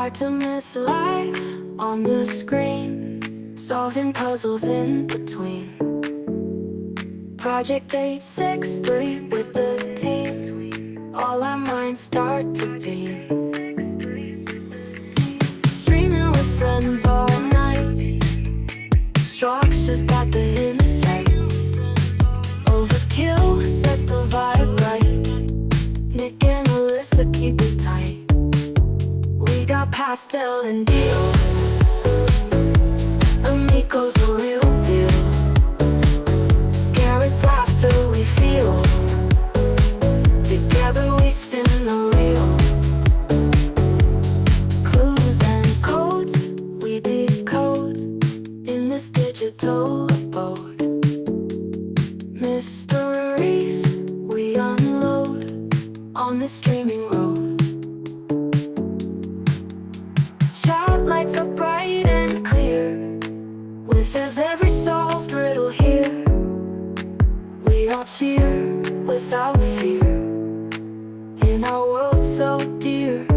hard to miss life on the screen, solving puzzles in between. Project 863 with the team, all our minds start to beam. Streaming with friends all night, Structure's got the insights. Overkill sets the vibe right, Nick and Melissa keep it tight. We got pastel and deals, Emico's the real deal. Garrett's laughter we feel, together we spin the reel. Clues and codes we decode in this digital abode. Mysteries we unload on the streaming road. Chat lights up bright and clear, with every solved riddle here. We all cheer without fear, in our world so dear.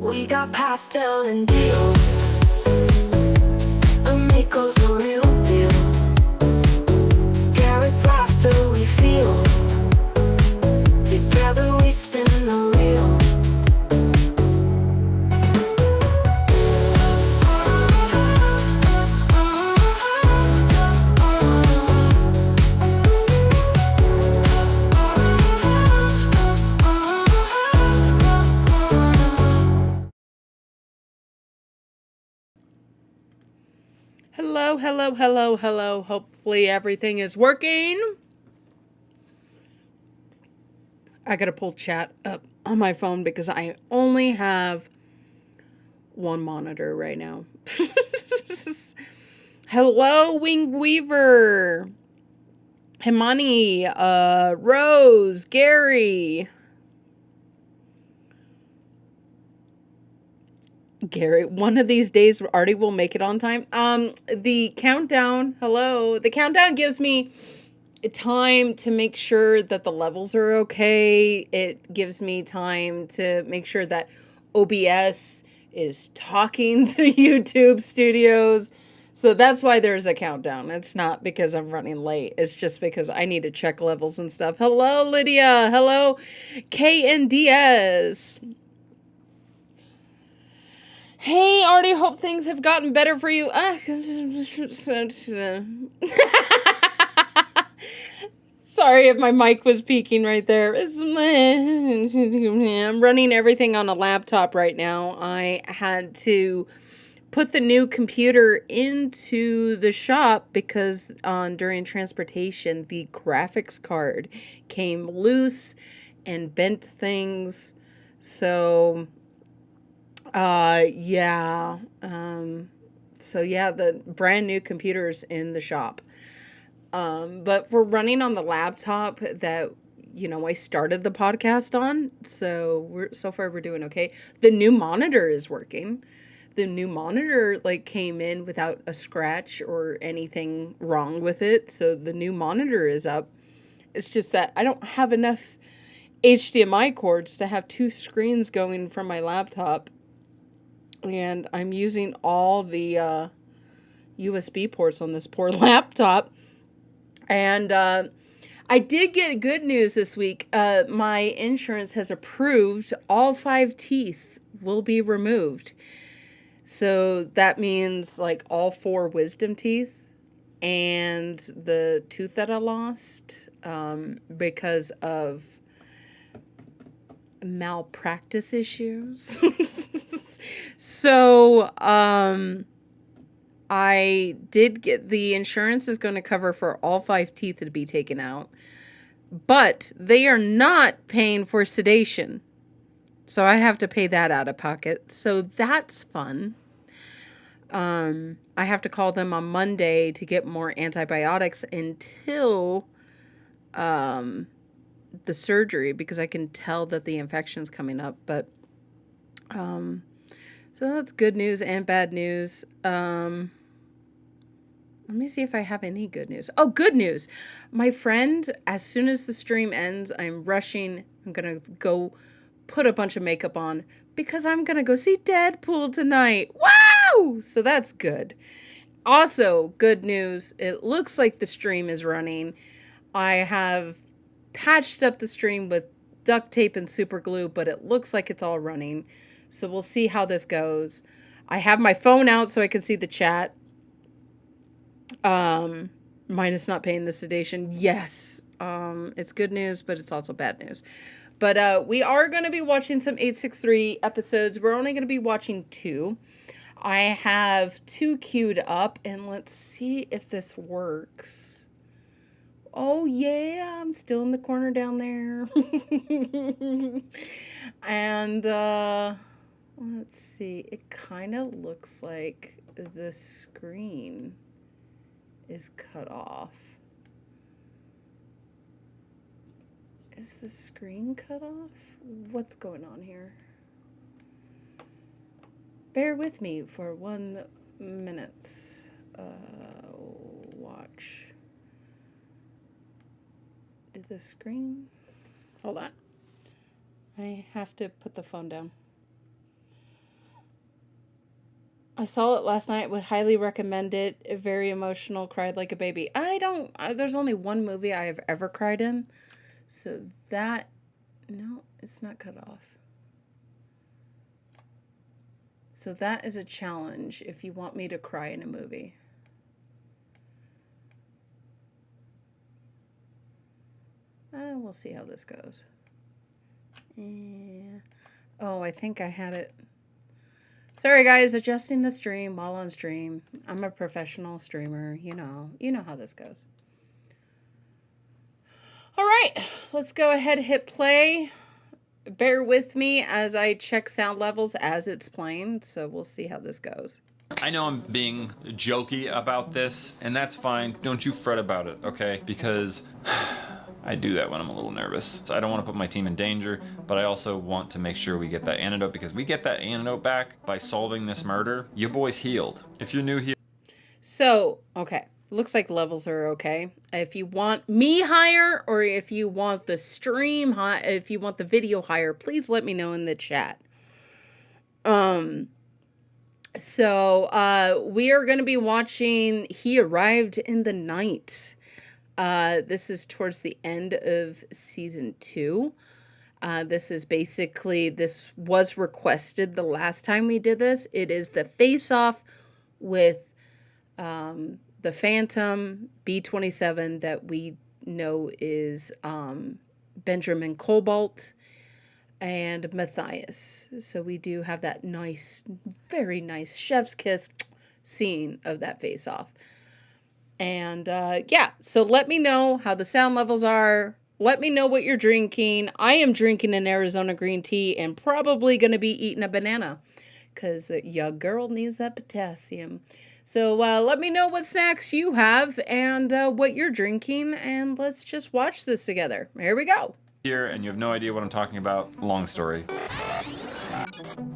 We got pastel and deals, Amico's the real deal. Garrett's laughter we feel, together we spin the reel. Hello, hello, hello, hello. Hopefully everything is working. I gotta pull chat up on my phone because I only have one monitor right now. Hello, Wing Weaver. Himani, Rose, Gary. Gary, one of these days Artie will make it on time. The countdown, hello. The countdown gives me time to make sure that the levels are okay. It gives me time to make sure that OBS is talking to YouTube Studios. So that's why there's a countdown. It's not because I'm running late. It's just because I need to check levels and stuff. Hello, Lydia. Hello, KNDS. Hey, Artie, hope things have gotten better for you. Sorry if my mic was peaking right there. I'm running everything on a laptop right now. I had to put the new computer into the shop because during transportation, the graphics card came loose and bent things. So... the brand new computer's in the shop. But we're running on the laptop that, I started the podcast on. So far we're doing okay. The new monitor is working. The new monitor came in without a scratch or anything wrong with it. So the new monitor is up. It's just that I don't have enough HDMI cords to have two screens going from my laptop. And I'm using all the USB ports on this poor laptop. And I did get good news this week. My insurance has approved all 5 teeth will be removed. So that means all 4 wisdom teeth and the tooth that I lost because of malpractice issues. So, I did get the insurance is going to cover for all 5 teeth to be taken out, but they are not paying for sedation. So I have to pay that out of pocket. So that's fun. I have to call them on Monday to get more antibiotics until, the surgery because I can tell that the infection's coming up, but, so that's good news and bad news. Let me see if I have any good news. Oh, good news. My friend, as soon as the stream ends, I'm rushing. I'm going to go put a bunch of makeup on because I'm going to go see Deadpool tonight. Wow! So that's good. Also, good news. It looks like the stream is running. I have patched up the stream with duct tape and super glue, but it looks like it's all running. So we'll see how this goes. I have my phone out so I can see the chat. Minus not paying the sedation. Yes. It's good news, but it's also bad news. But we are going to be watching some 863 episodes. We're only going to be watching 2. I have 2 queued up, and let's see if this works. Oh, yeah, I'm still in the corner down there. And let's see. It kind of looks like the screen is cut off. Is the screen cut off? What's going on here? Bear with me for 1 minute. Watch. Did the screen? Hold on. I have to put the phone down. I saw it last night. Would highly recommend it. Very emotional. Cried like a baby. There's only one movie I have ever cried in. So that, no, it's not cut off. So that is a challenge if you want me to cry in a movie. We'll see how this goes. Oh, I think I had it. Sorry guys, adjusting the stream while on stream. I'm a professional streamer, you know how this goes. All right, let's go ahead and hit play. Bear with me as I check sound levels as it's playing, so we'll see how this goes. I know I'm being jokey about this, and that's fine. Don't you fret about it, okay? Because I do that when I'm a little nervous. So I don't want to put my team in danger, but I also want to make sure we get that antidote, because we get that antidote back by solving this murder. Your boy's healed. If you're new here. So, okay. Looks like levels are okay. If you want me higher, or if you want the stream high, if you want the video higher, please let me know in the chat. So we are going to be watching He Arrived in the Night. This is towards the end of season 2. This was requested the last time we did this. It is the face-off with the Phantom B-27 that we know is Benjamin Cobalt and Matthias. So we do have that nice, very nice chef's kiss scene of that face-off. And yeah, so let me know how the sound levels are. Let me know what you're drinking. I am drinking an Arizona green tea and probably going to be eating a banana because the young girl needs that potassium. So let me know what snacks you have and what you're drinking, and let's just watch this together. Here we go. Here and you have no idea what I'm talking about. Long story.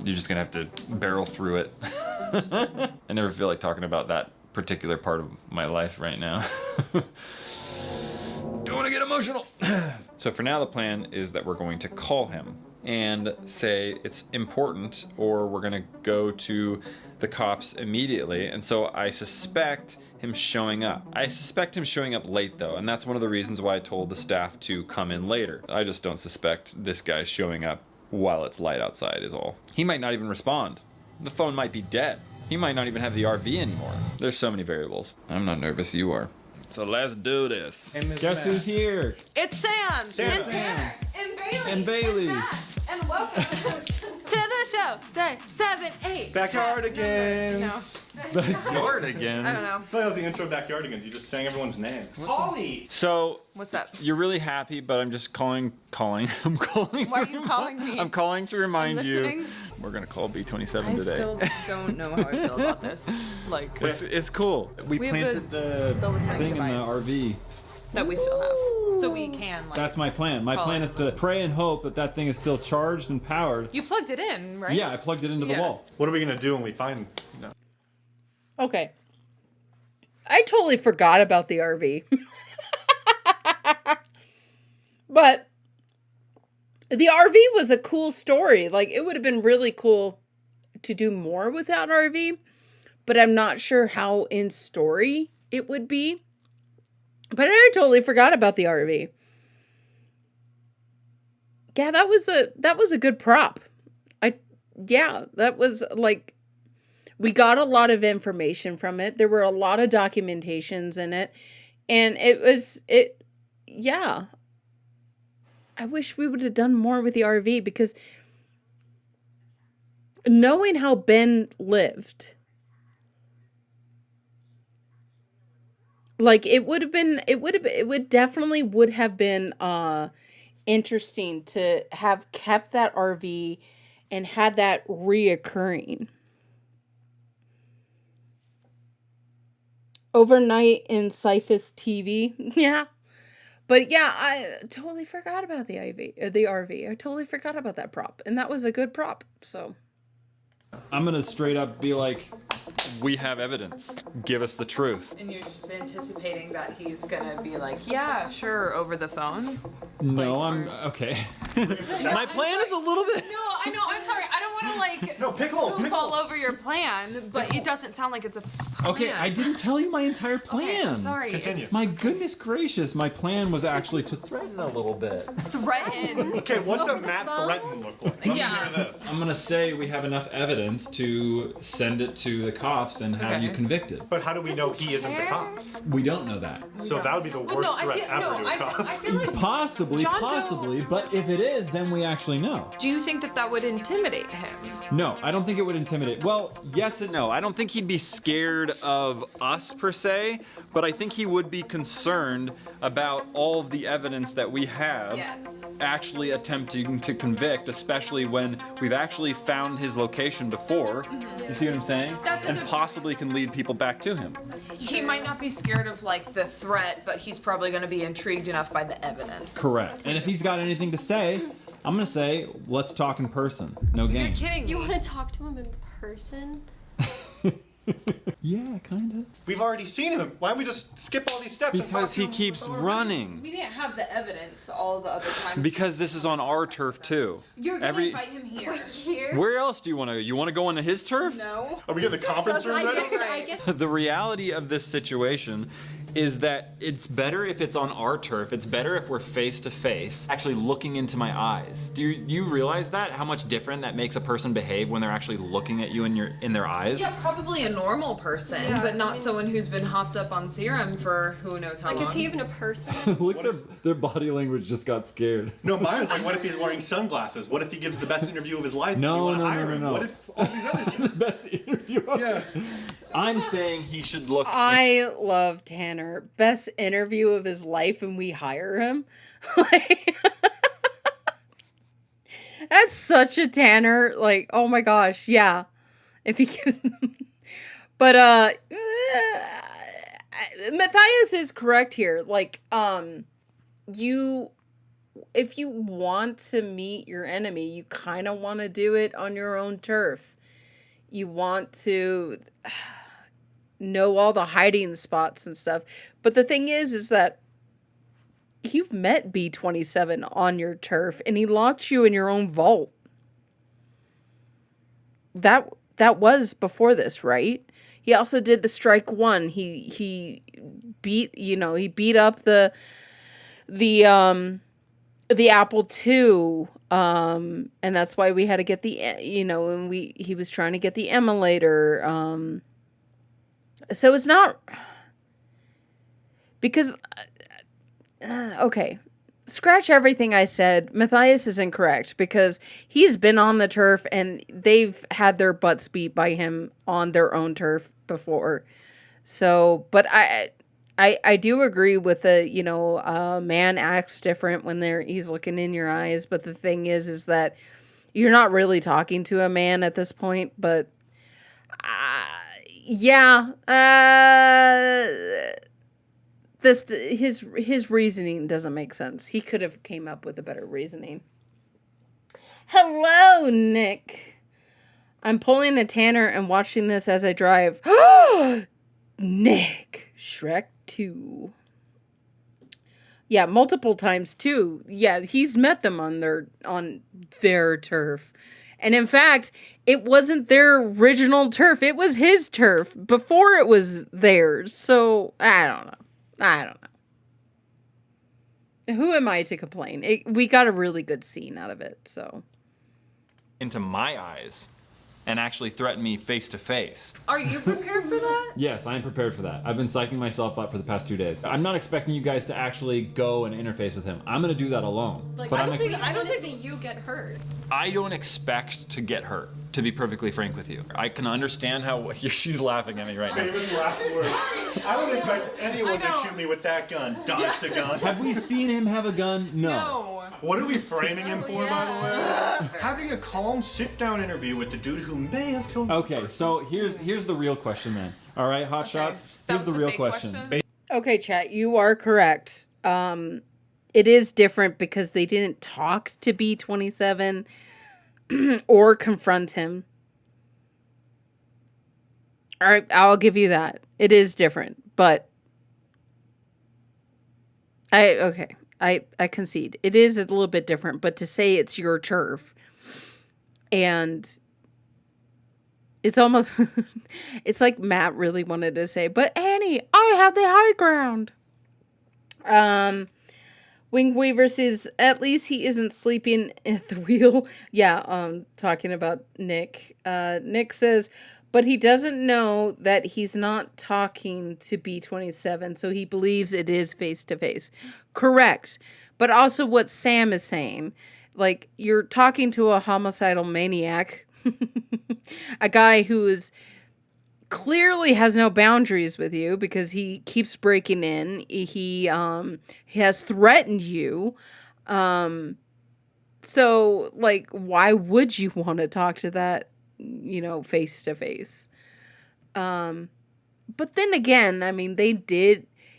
You're just gonna have to barrel through it. I never feel like talking about that particular part of my life right now. Don't want to get emotional. So for now, the plan is that we're going to call him and say it's important, or we're gonna go to the cops immediately. And so I suspect him showing up. I suspect him showing up late though, and that's one of the reasons why I told the staff to come in later. I just don't suspect this guy showing up while it's light outside is all. He might not even respond. The phone might be dead. He might not even have the RV anymore. There's so many variables. I'm not nervous, you are. So let's do this. Guess who's here? It's Sam. Sam. And Sarah. And Bailey. And Bailey. And Matt. And welcome to the show. 7, 8. Backyardigans. No. Backyardigans. I don't know. I thought that was the intro of Backyardigans. You just sang everyone's name. Holly! So What's up? you're really happy, but I'm just calling. I'm calling. Why are you calling me? I'm calling to remind I'm you. listening. We're gonna call B-27 I today. still don't know how I feel about this. Like, It's cool. We have planted the listening thing in the device. RV. that we still have. So we can, like... That's my plan. My call plan it. is to pray and hope that that thing is still charged and powered. You plugged it in, right? Yeah, I plugged it into the Yeah. wall. What are we gonna do when we find? No. Okay. I totally forgot about the RV. But The RV was a cool story. Like, it would have been really cool to do more with that RV, but I'm not sure how in story it would be. But I totally forgot about the RV. Yeah, that was a good prop. That was like, we got a lot of information from it. There were a lot of documentations in it, and yeah. I wish we would have done more with the RV, because knowing how Ben lived, like, it would definitely would have been interesting to have kept that RV and had that reoccurring. Overnight in Cyphus TV. Yeah. But yeah, I totally forgot about the RV. I totally forgot about that prop, and that was a good prop. So I'm gonna straight up be like, We have evidence. Give us the truth. And you're just anticipating that he's gonna be like, yeah, sure, over the phone? no, Like, I'm or- okay. My plan is a little bit. No, I know, I'm sorry. I don't want to, like, No, pickles, poop all pickles. over your plan, but it doesn't sound like it's a plan. Okay, I didn't tell you my entire plan. Okay, I'm sorry. Continue. My goodness gracious, my plan was actually to threaten a little bit. Threaten. Okay, what's a Over the Matt phone? Threaten look like? Let Yeah. me hear this. I'm gonna say we have enough evidence to send it to the cops and have you Okay. convicted. But how do we know he isn't the cop? We don't know that. So that would be the Well, worst no, I threat feel, ever no, to a I cop. feel like. Possibly, John Doe- possibly, but if it is, then we actually know. Do you think that that would intimidate him? No, I don't think it would intimidate. Well, yes and no. No, I don't think he'd be scared of us per se, but I think he would be concerned about all of the evidence that we have Yes. actually attempting to convict, especially when we've actually found his location before. You see what I'm saying? That's a And good possibly can lead people back to him. He might not be scared of, like, the threat, but he's probably going to be intrigued enough by the evidence. Correct. And if he's got anything to say, I'm gonna say, let's talk in person. No You're games. kidding You me. want to talk to him in person? Yeah, kinda. We've already seen him. Why don't we just skip all these steps? and talk Because to he him keeps over- running. We didn't have the evidence all the other times. Because this is on our turf too. You're going to every- invite him here. Here? Where else do you want to go? You want to go into his turf? No. Are we in the conference room I ready? guess, I guess The reality of this situation is that it's better if it's on our turf. It's better if we're face to face, actually looking into my eyes. Do you realize that? How much different that makes a person behave when they're actually looking at you in their eyes? Yeah, probably a normal person, but not someone who's been hopped up on serum for who knows how like, long. is he even a person? Look, their body language just got scared. No, mine was like, what if he's wearing sunglasses? What if he gives the best interview of his life? No, We wanna no, hire no, him? no. What if all these other things? Best interview. Yeah. I'm saying he should look. I love Tanner. Best interview of his life, and we hire him. Like, that's such a Tanner. Like, oh my gosh, yeah. If he gives them. But Matthias is correct here. Like, if you want to meet your enemy, you kind of want to do it on your own turf. You want to know all the hiding spots and stuff. But the thing is that you've met B27 on your turf, and he locked you in your own vault. That was before this, right? He also did the strike one. He beat up the Apple II, and that's why we had to get and he was trying to get the emulator. So it's not because okay, scratch everything I said. Matthias is incorrect because he's been on the turf and they've had their butts beat by him on their own turf before. So, but I do agree with a man acts different when he's looking in your eyes. But the thing is that you're not really talking to a man at this point. But his reasoning doesn't make sense. He could have came up with a better reasoning. Hello, Nick. I'm pulling a Tanner and watching this as I drive. Nick, Shrek 2. Yeah, multiple times too. Yeah, he's met them on their turf. And in fact, it wasn't their original turf. It was his turf before it was theirs. So, I don't know. Who am I to complain? We got a really good scene out of it, so. Into my eyes and actually threaten me face to face. Are you prepared for that? Yes, I am prepared for that. I've been psyching myself up for the past 2 days. I'm not expecting you guys to actually go and interface with him. I'm gonna do that alone. Like, But I I'm don't ex- think I don't see you get hurt. I don't expect to get hurt, to be perfectly frank with you. I can understand how she's laughing at me right now. Famous last words. I wouldn't expect anyone to know. shoot me with that gun. Dodge the gun. Have we seen him have a gun? No. What are we framing him for, by the way? Having a calm sit-down interview with the dude who may have killed. Okay, so here's the real question then. All right, hot shots. That Here's was the real fake question. Okay, chat, you are correct. It is different because they didn't talk to B-27 or confront him. All right, I'll give you that. It is different, but I concede. It is a little bit different, but to say it's your turf and it's almost it's like Matt really wanted to say, but Annie, I have the high ground. Wing Weaver says, at least he isn't sleeping at the wheel. Yeah, talking about Nick. Nick says, but he doesn't know that he's not talking to B-27, so he believes it is face-to-face. Correct. But also what Sam is saying. Like, you're talking to a homicidal maniac. A guy who is clearly has no boundaries with you because he keeps breaking in. He has threatened you. So, like, why would you want to talk to that, face to face? But then again, I mean,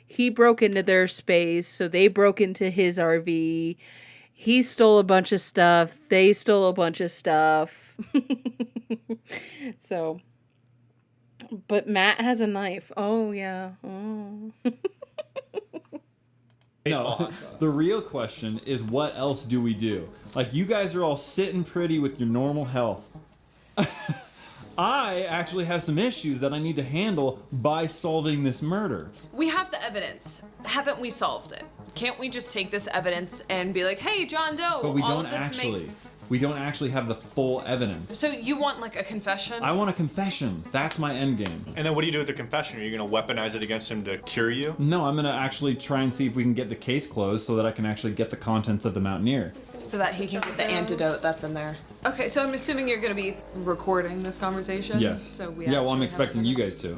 he broke into their space, so they broke into his RV. He stole a bunch of stuff. They stole a bunch of stuff. So, but Matt has a knife. Oh, yeah. Oh. No, the real question is what else do we do? Like, you guys are all sitting pretty with your normal health. I actually have some issues that I need to handle by solving this murder. We have the evidence. Haven't we solved it? Can't we just take this evidence and be like, hey, John Doe, But we all don't of this actually. makes... We don't actually have the full evidence. So you want like a confession? I want a confession. That's my end game. And then what do you do with the confession? Are you going to weaponize it against him to cure you? No, I'm gonna actually try and see if we can get the case closed so that I can actually get the contents of the Mountaineer. So that he can get the antidote that's in there. Okay, so I'm assuming you're gonna be recording this conversation? Yes. So we Yeah, well, I'm actually have expecting you guys to.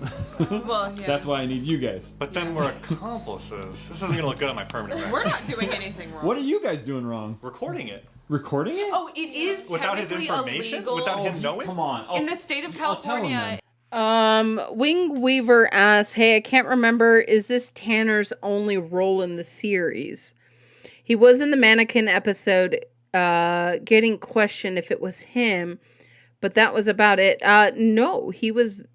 Well, yeah. That's why I need you guys. But then we're accomplices. This isn't going to look good on my permanent record. We're not doing anything wrong. What are you guys doing wrong? Recording it. Recording it? Oh, it is Without his technically information? illegal. Without him knowing? Come on. In the state of I'll tell him California, then. Wing Weaver asks, hey, I can't remember, is this Tanner's only role in the series? He was in the mannequin episode, getting questioned if it was him, but that was about it. No, he was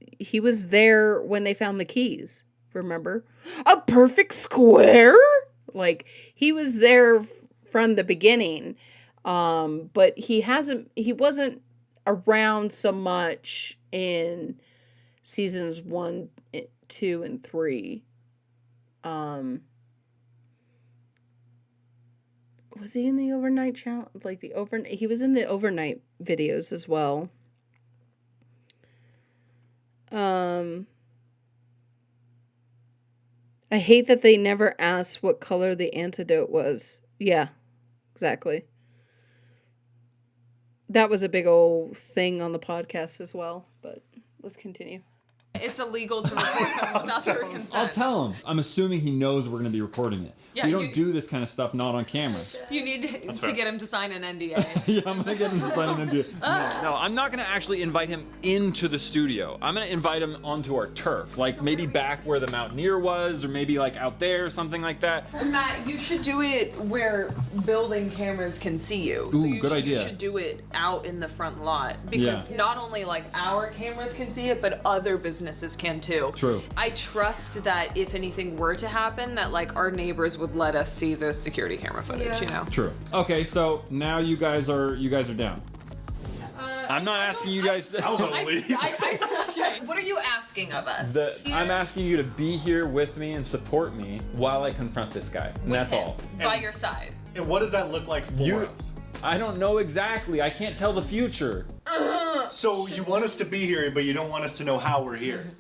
there when they found the keys, remember? A perfect square? Like, he was there from the beginning, but he wasn't around so much in seasons 1, 2, and 3. Was he in the overnight challenge? Like he was in the overnight videos as well. I hate that they never asked what color the antidote was. Yeah, exactly. That was a big old thing on the podcast as well, but let's continue. it's illegal to record someone without their consent. I'll tell him. I'm assuming he knows we're going to be recording it. Yeah, we don't do this kind of stuff not on camera. You need to fair. get him to sign an NDA. Yeah, I'm going to get him to sign an NDA. No, I'm not gonna actually invite him into the studio. I'm gonna invite him onto our turf, like maybe back where the Mountaineer was, or maybe like out there, something like that. Matt, you should do it where building cameras can see you. Ooh, you good should, idea. You should do it out in the front lot because not only like our cameras can see it, but other business businesses can too. True. I trust that if anything were to happen, that like our neighbors would let us see the security camera footage, you know? True. Okay, so now you guys are down. I'm not asking you guys. I was gonna leave. Okay. What are you asking of us? I'm asking you to be here with me and support me while I confront this guy. And that's all. By your side. And what does that look like for us? I don't know exactly. I can't tell the future. So you want us to be here, but you don't want us to know how we're here.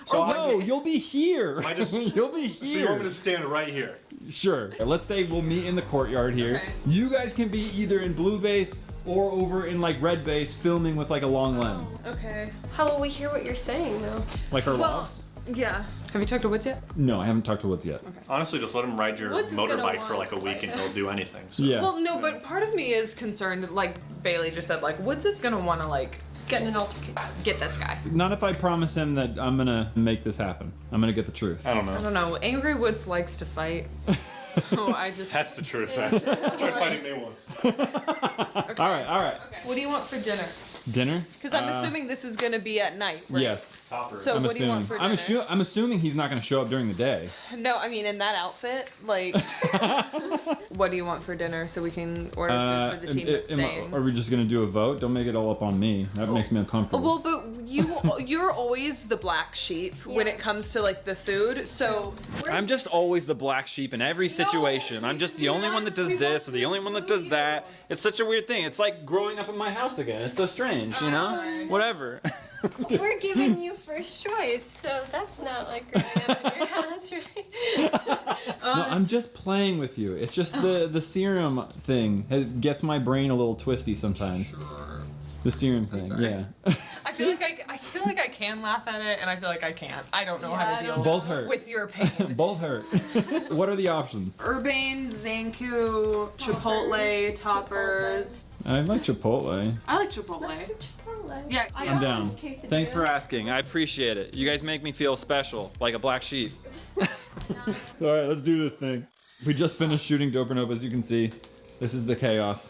So No, you'll be here. You'll be So you want me here. to stand right here? Sure. Let's say we'll meet in the courtyard here. Okay. You guys can be either in blue base or over in like red base filming with like a long lens. Okay. How will we hear what you're saying though? Like our Well, logs? yeah. Have you talked to Woods yet? No, I haven't talked to Woods yet. Honestly, just let him ride your Woods is gonna motorbike for want like a to week fight. and he'll do anything. So. Yeah. Well, no, but part of me is concerned, like Bailey just said, like Woods is gonna want to like Get in an altercation. get this guy. Not if I promise him that I'm gonna make this happen. I'm gonna get the truth. I don't I know. don't know. Angry Woods likes to fight, so I just. That's the truth. I tried fighting me once. All right. What do you want for dinner? Dinner? Because I'm assuming this is gonna be at night, right? Yes. Topper. So I'm what do you want assuming. for dinner? I'm assuming he's not gonna show up during the day. No, I mean in that outfit, like. What do you want for dinner so we can order food for the team that's staying? Are we just gonna do a vote? Don't make it all up on me. That makes me uncomfortable. Well, but you're always the black sheep when it comes to like the food. So I'm just always the black sheep in every situation. I'm just the only one that does this or the only one that does that. It's such a weird thing. It's like growing up in my house again. It's so strange, you know? Whatever. We're giving you first choice, so that's not like growing up in your house, right? No, I'm just playing with you. It's just the serum thing. It gets my brain a little twisty sometimes. The serum thing, yeah. I feel like I can laugh at it, and I feel like I can't. I don't know how to deal Both hurt. with your pain. Both hurt. What are the options? Urbane, Zanku, Chipotle, Toppers. I like Chipotle. I like Chipotle. Let's do Chipotle. Yeah, I'm down. Thanks for asking. I appreciate it. You guys make me feel special, like a black sheep. All right, let's do this thing. We just finished shooting Dope or Nope, as you can see. This is the chaos.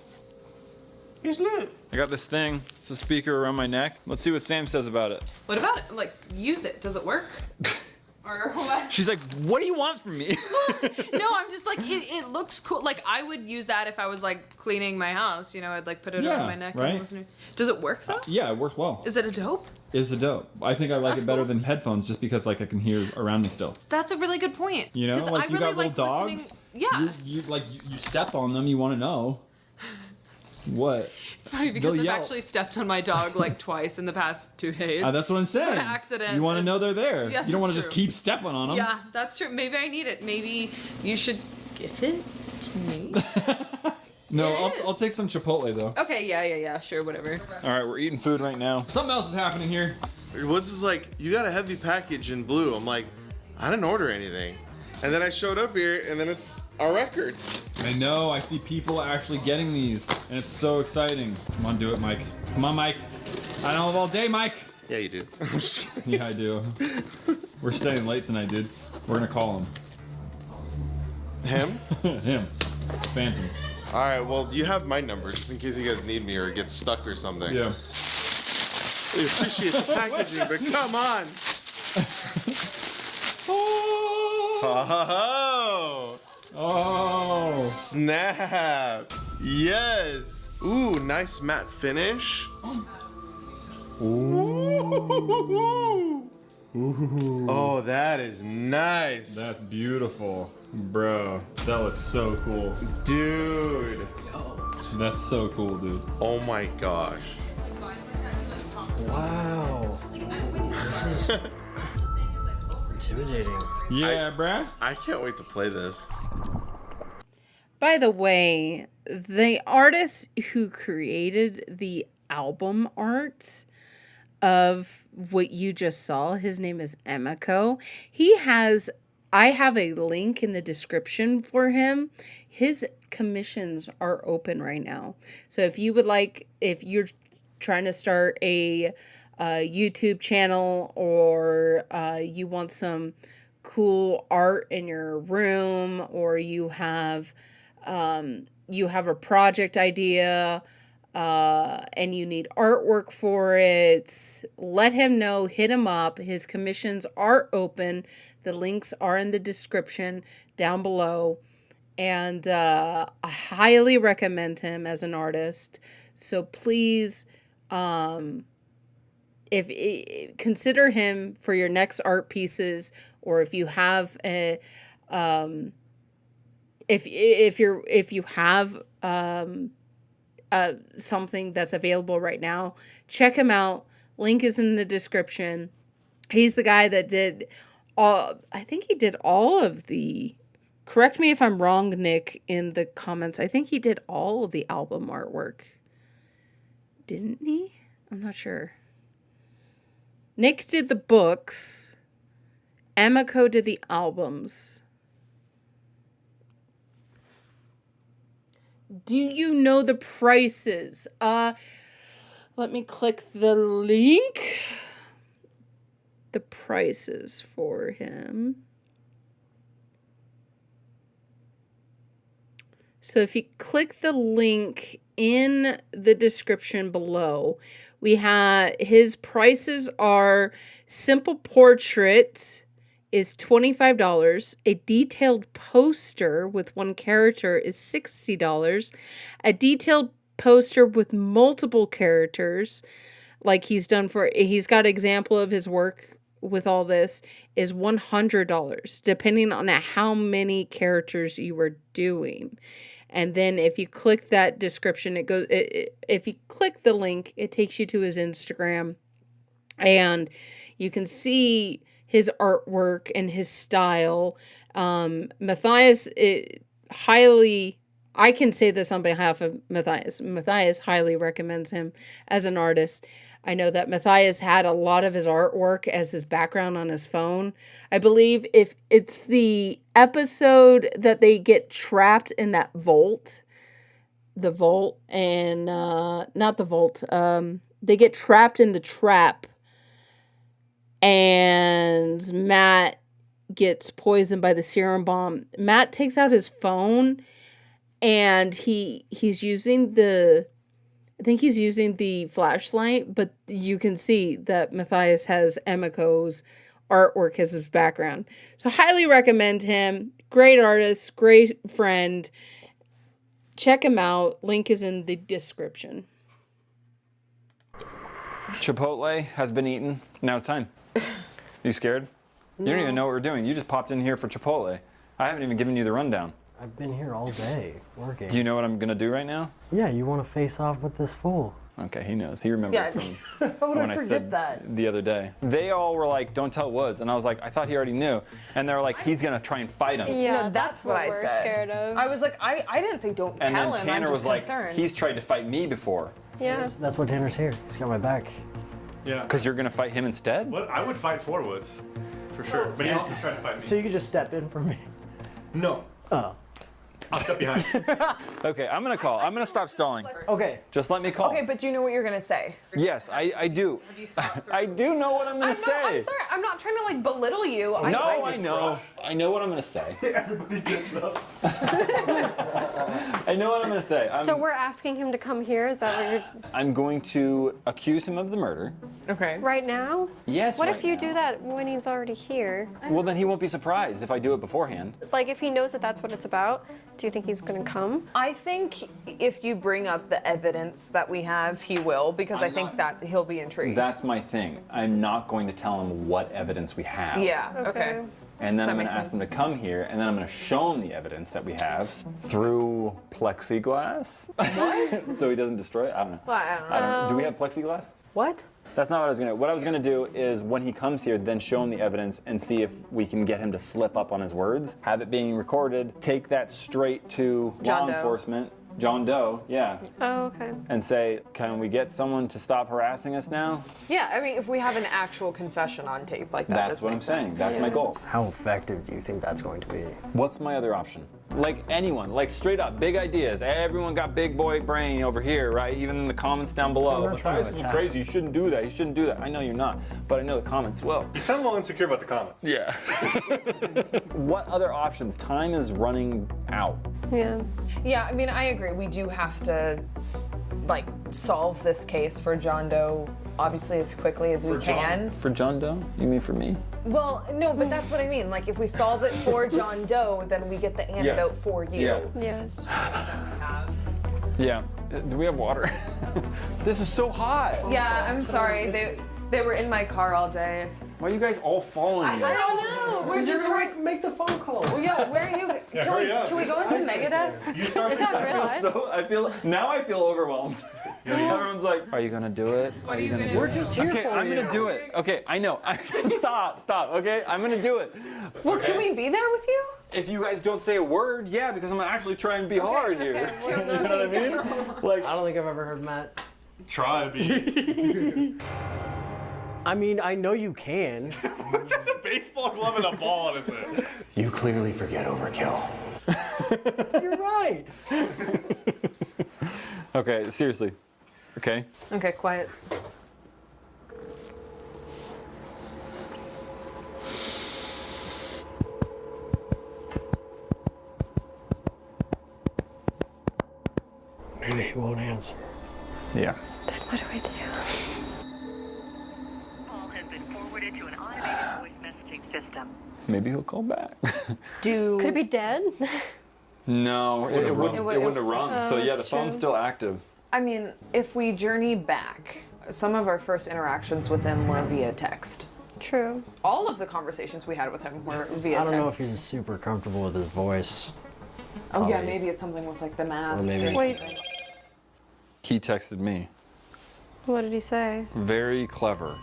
I got this thing. It's a speaker around my neck. Let's see what Sam says about it. What about it? Like, use it. Does it work? Or what? She's like, what do you want from me? No, I'm just like, it looks cool. Like, I would use that if I was like cleaning my house. You know, I'd like put it around my neck right? and listen to. Does it work though? Yeah, it works well. Is it a dope? It's a dope. I think I like That's it better cool. than headphones just because like I can hear around me still. That's a really good point. You know, 'Cause like I you really got little like dogs. listening- Yeah. You step on them, you want to know. What? It's funny because They'll I've yell. actually stepped on my dog like twice in the past 2 days. That's what I'm saying. an accident. You want to know they're there. Yeah, you don't want to that's just true. keep stepping on them. Yeah, that's true. Maybe I need it. Maybe you should give it to me. No, It is. I'll take some Chipotle though. Okay, yeah, sure, whatever. All right, we're eating food right now. Something else is happening here. Woods is like, you got a heavy package in blue. I'm like, I didn't order anything. And then I showed up here, and then it's a record. I know. I see people actually getting these, and it's so exciting. Come on, do it, Mike. Come on, Mike. I don't have all day, Mike. Yeah, you do. I'm just kidding. Yeah, I do. We're staying late tonight, dude. We're gonna call Him? him. Him. Phantom. All right, well, you have my number just in case you guys need me or get stuck or something. Yeah. We appreciate the packaging, but come on. Oh, Oh. snap. Yes. Ooh, nice matte finish. Ooh. Oh, that is nice. That's beautiful, bro. That looks so cool. Dude. That's so cool, dude. Oh my gosh. Wow. This is intimidating. Yeah, bruh. I can't wait to play this. By the way, the artist who created the album art of what you just saw, his name is Emico. I have a link in the description for him. His commissions are open right now. So if you're trying to start a YouTube channel or you want some cool art in your room, or you have a project idea and you need artwork for it, let him know, hit him up. His commissions are open. The links are in the description down below. And I highly recommend him as an artist. So please, if consider him for your next art pieces, or if you have a, if you have something that's available right now, check him out. Link is in the description. He's the guy that did all. I think he did all of the. Correct me if I'm wrong, Nick, in the comments. I think he did all of the album artwork. Didn't he? I'm not sure. Nick did the books. Emico did the albums. Do you know the prices? Let me click the link. The prices for him. So if you click the link in the description below, we have his prices are simple portrait is $25. A detailed poster with one character is $60. A detailed poster with multiple characters, like he's got an example of his work with all this, is $100, depending on how many characters you are doing. And then if you click that description, if you click the link, it takes you to his Instagram, and you can see his artwork and his style. Matthias, I can say this on behalf of Matthias. Matthias highly recommends him as an artist. I know that Matthias had a lot of his artwork as his background on his phone. I believe if it's the episode that they get trapped in that vault, they get trapped in the trap, and Matt gets poisoned by the serum bomb. Matt takes out his phone, and he's using the flashlight, but you can see that Matthias has Emico's artwork as his background. So highly recommend him. Great artist, great friend. Check him out. Link is in the description. Chipotle has been eaten. Now it's time. You scared? No. You don't even know what we're doing. You just popped in here for Chipotle. I haven't even given you the rundown. I've been here all day working. Do you know what I'm gonna do right now? Yeah, you want to face off with this fool. Okay, he knows. He remembered from when I said that? the other day. They all were like, "Don't tell Woods," and I was like, "I thought he already knew." And they were like, "He's gonna try and fight him." Yeah, No, that's what we're I said. scared of. I was like, I didn't say don't And tell then him. Tanner I'm was just like, concerned. "He's tried to fight me before." Yeah. That's what Tanner's here. He's got my back. Yeah. Because you're gonna fight him instead? What? I would fight for Woods, for sure. But he also tried to fight me. So you could just step in for me. No. Oh. I'll step behind you. Okay, I'm gonna call. I'm gonna stop stalling. Okay. Just let me call. Okay, but do you know what you're gonna say? Yes, I do. I do know what I'm gonna say. I'm sorry. I'm not trying to like belittle you. No, I know. I know what I'm gonna say. Everybody gets up. I know what I'm gonna say. So we're asking him to come here? Is that what you're... I'm going to accuse him of the murder. Okay. Right now? Yes. What right if you now. do that when he's already here? Well, then he won't be surprised if I do it beforehand. Like, if he knows that that's what it's about, do you think he's going to come? I think if you bring up the evidence that we have, he will, because I think that he'll be intrigued. That's my thing. I'm not going to tell him what evidence we have. Yeah. Okay. And then That I'm going makes to ask sense. him to come here, and then I'm going to show him the evidence that we have through plexiglass. What? So he doesn't destroy it? I don't know. Well, I don't know. Do we have plexiglass? What? That's not what I was going to do. What I was going to do is when he comes here, then show him the evidence and see if we can get him to slip up on his words. Have it being recorded. Take that straight to John law Doe. enforcement. John Doe, yeah. Oh, okay. And say, can we get someone to stop harassing us now? Yeah, I mean, if we have an actual confession on tape like that, That's what I'm saying. That's my goal. How effective do you think that's going to be? What's my other option? Like anyone, like straight up, big ideas. Everyone got big boy brain over here, right? Even in the comments down below. I'm not trying to This is attack. crazy, you shouldn't do that, you shouldn't do that. I know you're not, but I know the comments will. You sound a little insecure about the comments. Yeah. What other options? Time is running out. Yeah. Yeah, I mean, I agree. We do have to like solve this case for John Doe obviously as quickly as we can. For John Doe? You mean for me? Well, no, but that's what I mean. Like, if we solve it for John Doe, then we get the antidote for you. Yeah. Yes. Yeah. Do we have water? This is so hot. Yeah, I'm sorry. They were in my car all day. Why are you guys all following me? I don't know. We're just like, Make the phone call. yeah, where are you? Can we go into Megadeth? You start Is that real life? I feel overwhelmed. Everyone's like, are you gonna do it? What are you gonna do? We're just here Okay, for I'm you. gonna do it. Okay, I know. Stop. Okay, I'm gonna do it. Well, can we be there with you? If you guys don't say a word, yeah, because I'm gonna actually try and be hard here. We'll You know what I mean? Like, I don't think I've ever heard Matt. Try to be. I mean, I know you can. It's just a baseball glove and a ball in his head. You clearly forget overkill. You're right. okay, seriously. Okay. Okay, quiet. Maybe he won't answer. Yeah. Then what do I do? Call has been forwarded to an automated voice messaging system. Maybe he'll call back. Could it be dead? No, it wouldn't have rung. So yeah, the that's phone's true. still active. I mean, if we journey back, some of our first interactions with him were via text. True. All of the conversations we had with him were via I text. don't know if he's super comfortable with his voice. Oh yeah, probably. maybe it's something with like the mask. Or maybe- Wait, He texted me. what did he say? Very clever.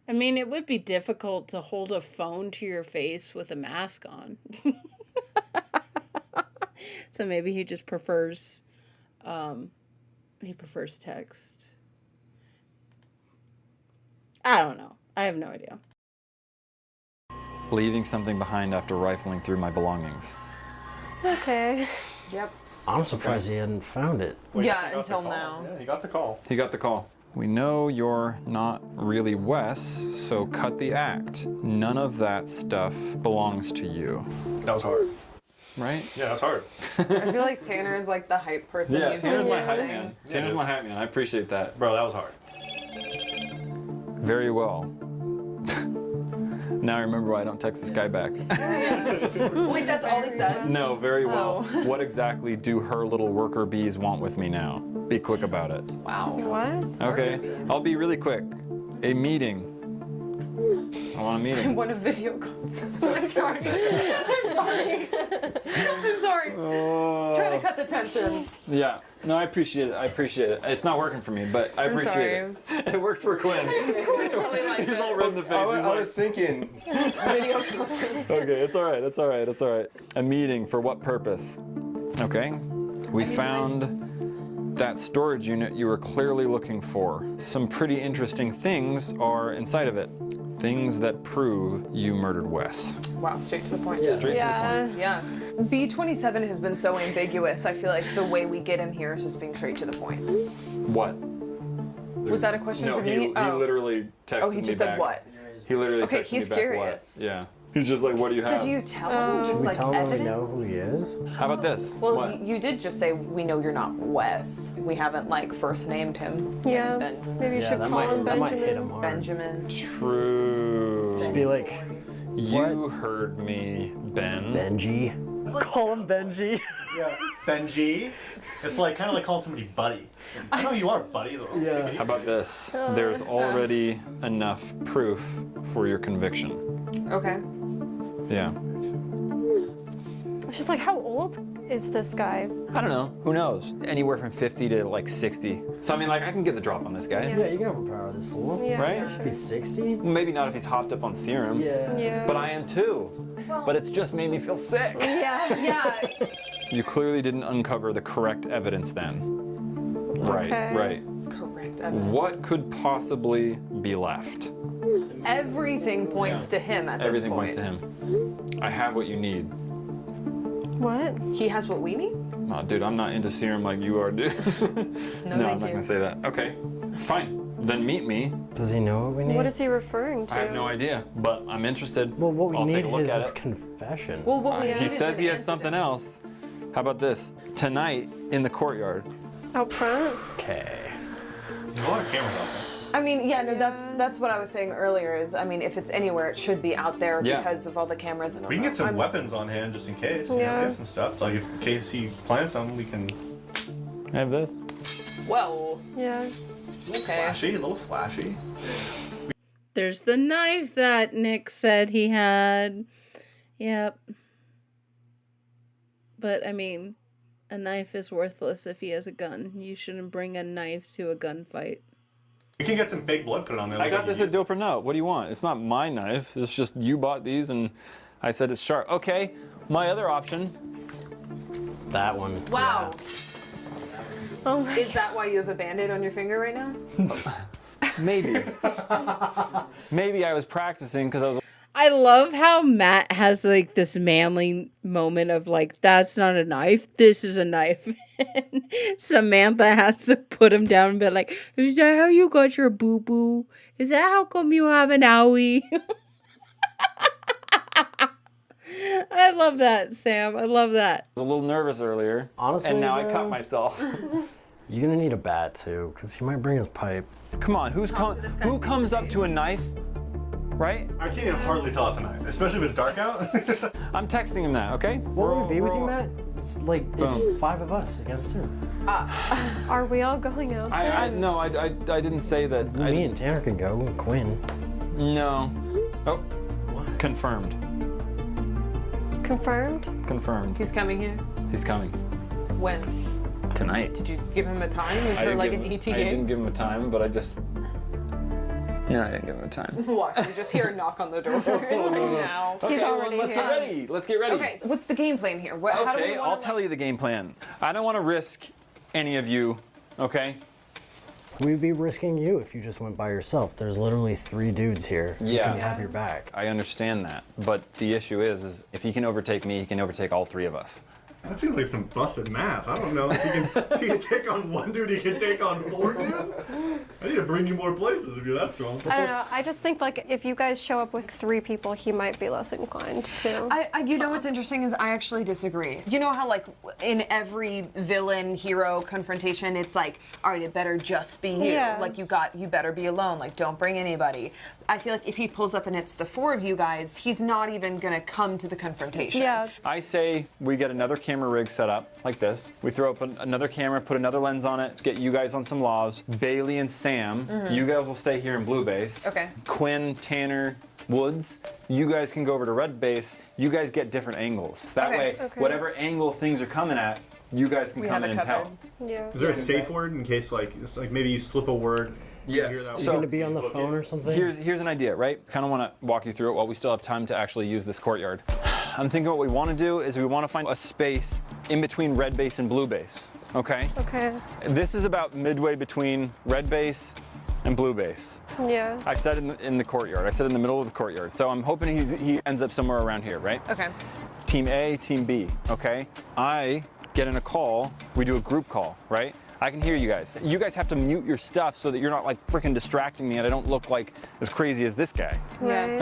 I mean, it would be difficult to hold a phone to your face with a mask on. So maybe he just prefers, text. I don't know. I have no idea. Leaving something behind after rifling through my belongings. Okay. Yep. I'm surprised he hadn't found it. Yeah, He got until the call. now. Yeah, he got the call. He got the call. We know you're not really Wes, so cut the act. None of that stuff belongs to you. That was hard. Right? Yeah, that's hard. I feel like Tanner is like the hype person. Yeah, you've Tanner's been my hype using. man. Tanner's my hype man. I appreciate that. Bro, that was hard. Very well. Now I remember why I don't text this guy back. Wait, that's all he said? No, very well. Oh. What exactly do her little worker bees want with me now? Be quick about it. Wow. What? Okay, I'll be really quick. A meeting. I want a I meeting. want a video conference. I'm sorry. I'm sorry. I'm sorry. Trying to cut the tension. Yeah. No, I appreciate it. It's not working for me, but I appreciate sorry. it. It works for Quinn. He's all red in the face. He's I like, was thinking. Video conference. okay, it's all right. A meeting for what purpose? Okay. We found that storage unit you were clearly looking for. Some pretty interesting things are inside of it. Things that prove you murdered Wes. Wow, straight to the point. Straight to the Yeah. Yeah. B27 has been so ambiguous. I feel like the way we get him here is just being straight to the point. point. What? Was that a question No, to me? he literally texted Oh, he just me said back. what? He literally Okay, texted he's me back curious. what. Yeah. He's just like, what do you have? So do you tell him just Should we like tell him we evidence? know who he is? How about this? Well, what? you did just say we know you're not Wes. We haven't like first named him. Yeah. Ben- Maybe you Yeah, should that call might him that might Benjamin. hit him hard. Benjamin. True. Just be like, You heard me, Ben. Benji. Call him Benji. Yeah. Benji. It's like kind of like calling somebody buddy. I know you are buddies. Yeah. How about this? There's already enough proof for your conviction. Okay. Yeah. It's just like, how old is this guy? I don't know. Who knows? Anywhere from 50 to like 60. So I mean, like, I can get the drop on this guy. Yeah, you can overpower this fool. Yeah. Right? If he's 60? Maybe not if he's hopped up on serum. Yeah. Yeah. But I am too. But it's just made me feel sick. Yeah. Yeah. You clearly didn't uncover the correct evidence then. Right, Okay. right. Correct. Evan. What could possibly be left? Everything points to him at Everything this points point. to him. I have what you need. What? He has what we need? Oh, dude, I'm not into serum like you are, dude. No, I'm thank not you. gonna say that. Okay, fine. Then meet me. Does he know what we need? What is he referring to? I have no idea, but I'm interested. Well, what we I'll need take a look is at his it. confession. Well, what we need He is says an he has antidote. something else. How about this? Tonight in the courtyard. Out front? Okay. There's a lot of cameras out there. I mean, yeah, no, that's what I was saying earlier. Is I mean, if it's anywhere, it should be out there Yeah. because of all the cameras. And all We can that. get some weapons on hand just in case. You know, Yeah. we have some stuff. Like in case he plans something, we can. I have this. Whoa. Yeah. Okay. Flashy, a little flashy. There's the knife that Nick said he had. Yep. But I mean, a knife is worthless if he has a gun. You shouldn't bring a knife to a gunfight. We can get some fake blood put on there. I like got you this at used. Doper Note. What do you want? It's not my knife. It's just you bought these and I said it's sharp. Okay, my other option. That one. Wow. Oh my. Is that why you have a band-aid on your finger right now? Maybe. Maybe I was practicing because I was. I love how Matt has like this manly moment of like, that's not a knife, this is a knife. And Samantha has to put him down and be like, is that how you got your boo-boo? Is that how come you have an owie? I love that, Sam. I love that. A little nervous earlier. Honestly, and now I bro. cut myself. You're gonna need a bat too, because he might bring his pipe. Come on, who comes up to a knife, right? I can't even hardly tell it's a knife, especially if it's dark out. I'm texting him that, okay? What would it be with you, We're- Matt? It's like, Boom. it's 5 of us against him. Are we all going out there? No, I didn't say that. Me and Tanner can go, and Quinn. No. Oh, confirmed. Confirmed? Confirmed. He's coming here. He's coming. When? Tonight. Did you give him a time? Is there like an ETA? I didn't give him a time, but I just. No, I didn't give him a time. Watch, you just hear a knock on the door. It's like now. Okay, already let's get here. ready. Let's get ready. Okay, so what's the game plan here? How do we Okay, wanna, I'll tell you the game plan. I don't want to risk any of you, okay? We'd be risking you if you just went by yourself. There's literally 3 dudes here who Yeah. can have your back. I understand that, but the issue is if he can overtake me, he can overtake all 3 of us. That seems like some busted math. I don't know if you can take on one dude, you can take on 4 dudes. I need to bring you more places if you're that strong. I don't know. I just think like if you guys show up with 3 people, he might be less inclined to. you know what's interesting is I actually disagree. You know how like in every villain hero confrontation, it's like, all right, it better just be you. Yeah. Like you better be alone. Like don't bring anybody. I feel like if he pulls up and it's the 4 of you guys, he's not even gonna come to the confrontation. Yeah. I say we get another camera rig set up like this. We throw up another camera, put another lens on it, get you guys on some laws. Bailey and Sam, you guys will stay here in blue base. Okay. Quinn, Tanner, Woods, you guys can go over to red base. You guys get different angles. So that Okay. way, Okay. whatever angle things are coming at, you guys can We come have in it and covered. tell. Yeah. Is there a safe word in case like it's like maybe you slip a word? Yes. Hear that You're So- gonna be on the phone or something? Here's an idea, right? Kind of want to walk you through it while we still have time to actually use this courtyard. I'm thinking what we want to do is we want to find a space in between red base and blue base, okay? Okay. This is about midway between red base and blue base. Yeah. I said in the courtyard. I said in the middle of the courtyard. So I'm hoping he ends up somewhere around here, right? Okay. Team A, Team B, okay? I get in a call, we do a group call, right? I can hear you guys. You guys have to mute your stuff so that you're not like freaking distracting me and I don't look like as crazy as this guy. Right.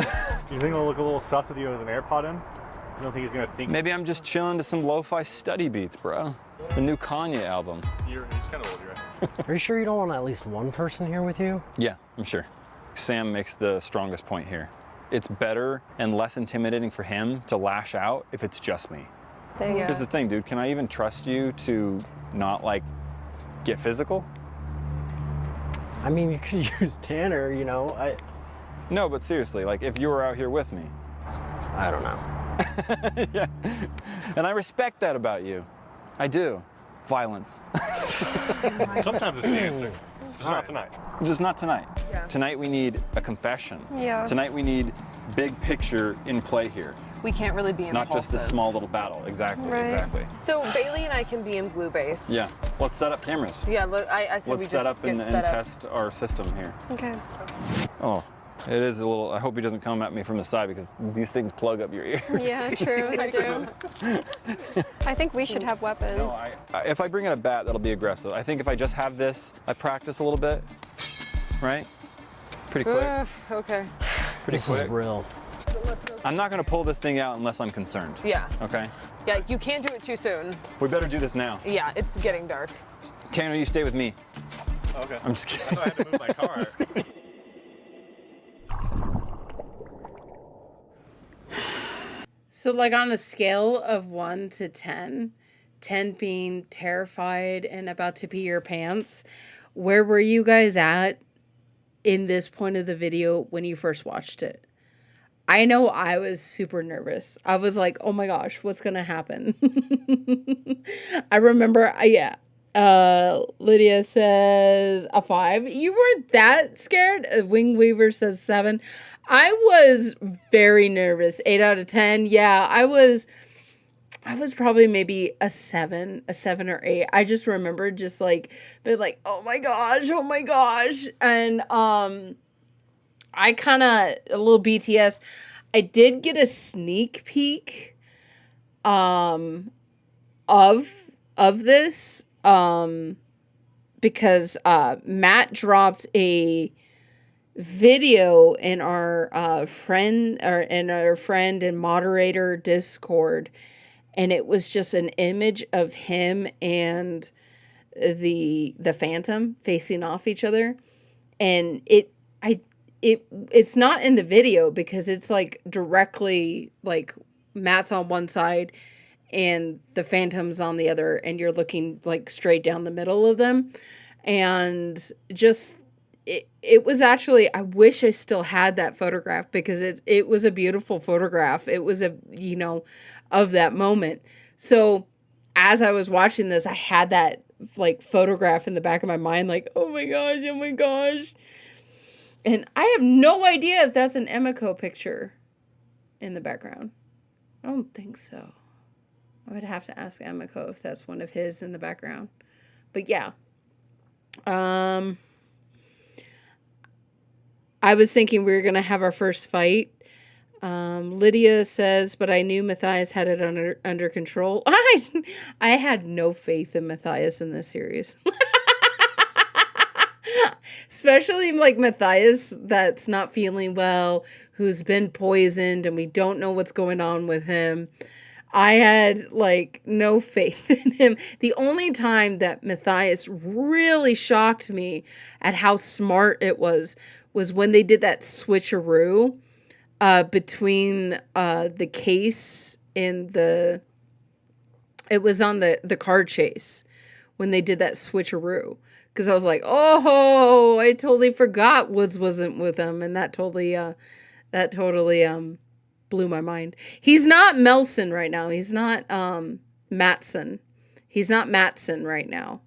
You think it'll look a little sus with you with an AirPod in? You don't think he's gonna think Maybe I'm just chilling to some lo-fi study beats, bro. The new Kanye album. he's kind of old, right? Are you sure you don't want at least one person here with you? Yeah, I'm sure. Sam makes the strongest point here. It's better and less intimidating for him to lash out if it's just me. Thing. Here's the thing, dude. Can I even trust you to not like get physical? I mean, you could use Tanner, you know. No, but seriously, like if you were out here with me. I don't know. Yeah. And I respect that about you. I do. Violence. Sometimes it's the answer. Just not tonight. Just not tonight. Yeah. Tonight we need a confession. Yeah. Tonight we need big picture in play here. We can't really be impulsive. Not just this small little battle. Exactly, Right. exactly. So Bailey and I can be in blue base. Yeah. Let's set up cameras. Yeah, look, I said we Let's just set up get and set up. test our system here. Okay. Oh, it is a little, I hope he doesn't come at me from the side because these things plug up your ears. Yeah, true. They do. I think we should have weapons. No, if I bring in a bat, that'll be aggressive. I think if I just have this, I practice a little bit, right? Pretty quick. Okay. Pretty This quick. is real. I'm not going to pull this thing out unless I'm concerned. Yeah. Okay? Yeah, you can't do it too soon. We better do this now. Yeah, it's getting dark. Tanner, you stay with me. Okay. I'm just kidding. I had to move my car. So, like, on a scale of 1 to 10, 10 being terrified and about to pee your pants, where were you guys at in this point of the video when you first watched it? I know I was super nervous. I was like, oh my gosh, what's going to happen? I remember, Lydia says a 5. You weren't that scared? Wing Weaver says 7. I was very nervous. 8 out of 10. Yeah, I was probably maybe a 7 or 8. I just remember just like being like, oh my gosh. And I kind of, a little BTS, I did get a sneak peek of this because Matt dropped a video in our friend and moderator Discord, and it was just an image of him and the Phantom facing off each other, and it's not in the video because it's like directly like Matt's on one side and the Phantom's on the other, and you're looking like straight down the middle of them. And just it was actually, I wish I still had that photograph because it was a beautiful photograph. It was of that moment. So as I was watching this, I had that like photograph in the back of my mind, like, oh my gosh. And I have no idea if that's an Emico picture in the background. I don't think so. I would have to ask Emico if that's one of his in the background. But yeah. I was thinking we were going to have our first fight. Lydia says, but I knew Matthias had it under control. I had no faith in Matthias in this series. Especially like Matthias that's not feeling well, who's been poisoned, and we don't know what's going on with him. I had like no faith in him. The only time that Matthias really shocked me at how smart it was when they did that switcheroo between the case and it was on the car chase when they did that switcheroo. Because I was like, oh, I totally forgot Woods wasn't with him, and that totally blew my mind. He's not Melson right now. He's not Matson. He's not Matson right now.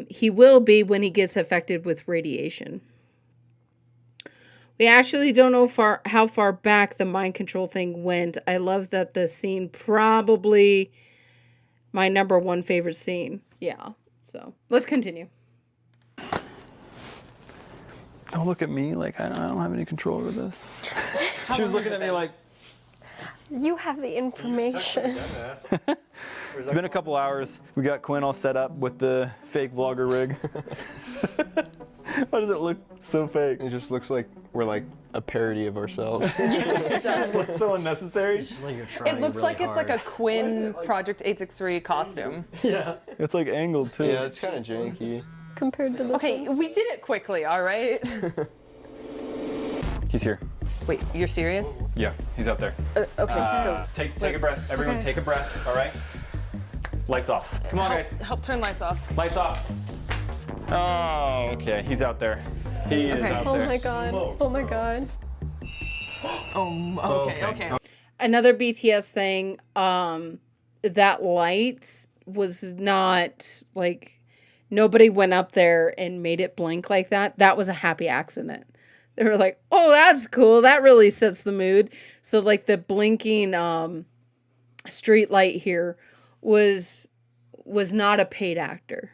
He will be when he gets affected with radiation. We actually don't know how far back the mind control thing went. I love that the scene, probably my number 1 favorite scene. Yeah. So let's continue. Don't look at me like I don't have any control over this. She was looking at me like, You have the information. it's been a couple hours. We got Quinn all set up with the fake vlogger rig. Why does it look so fake? It just looks like we're like a parody of ourselves. It looks so unnecessary. It's just like you're trying It looks really like it's hard. like a Quinn Project 863 costume. Yeah. It's like angled too. Yeah, it's kind of janky. Compared to this Okay, one. we did it quickly, all right? He's here. Wait, you're serious? Yeah, he's out there. Okay, so Take a breath. Everyone take a breath, all right? Lights off. Come on, guys. help turn lights off. Lights off. Oh, okay. He's out there. He is out Oh there. my god. Oh my god. Okay. Another BTS thing, that light was not like, nobody went up there and made it blink like that. That was a happy accident. They were like, oh, that's cool. That really sets the mood. So like the blinking street light here was not a paid actor.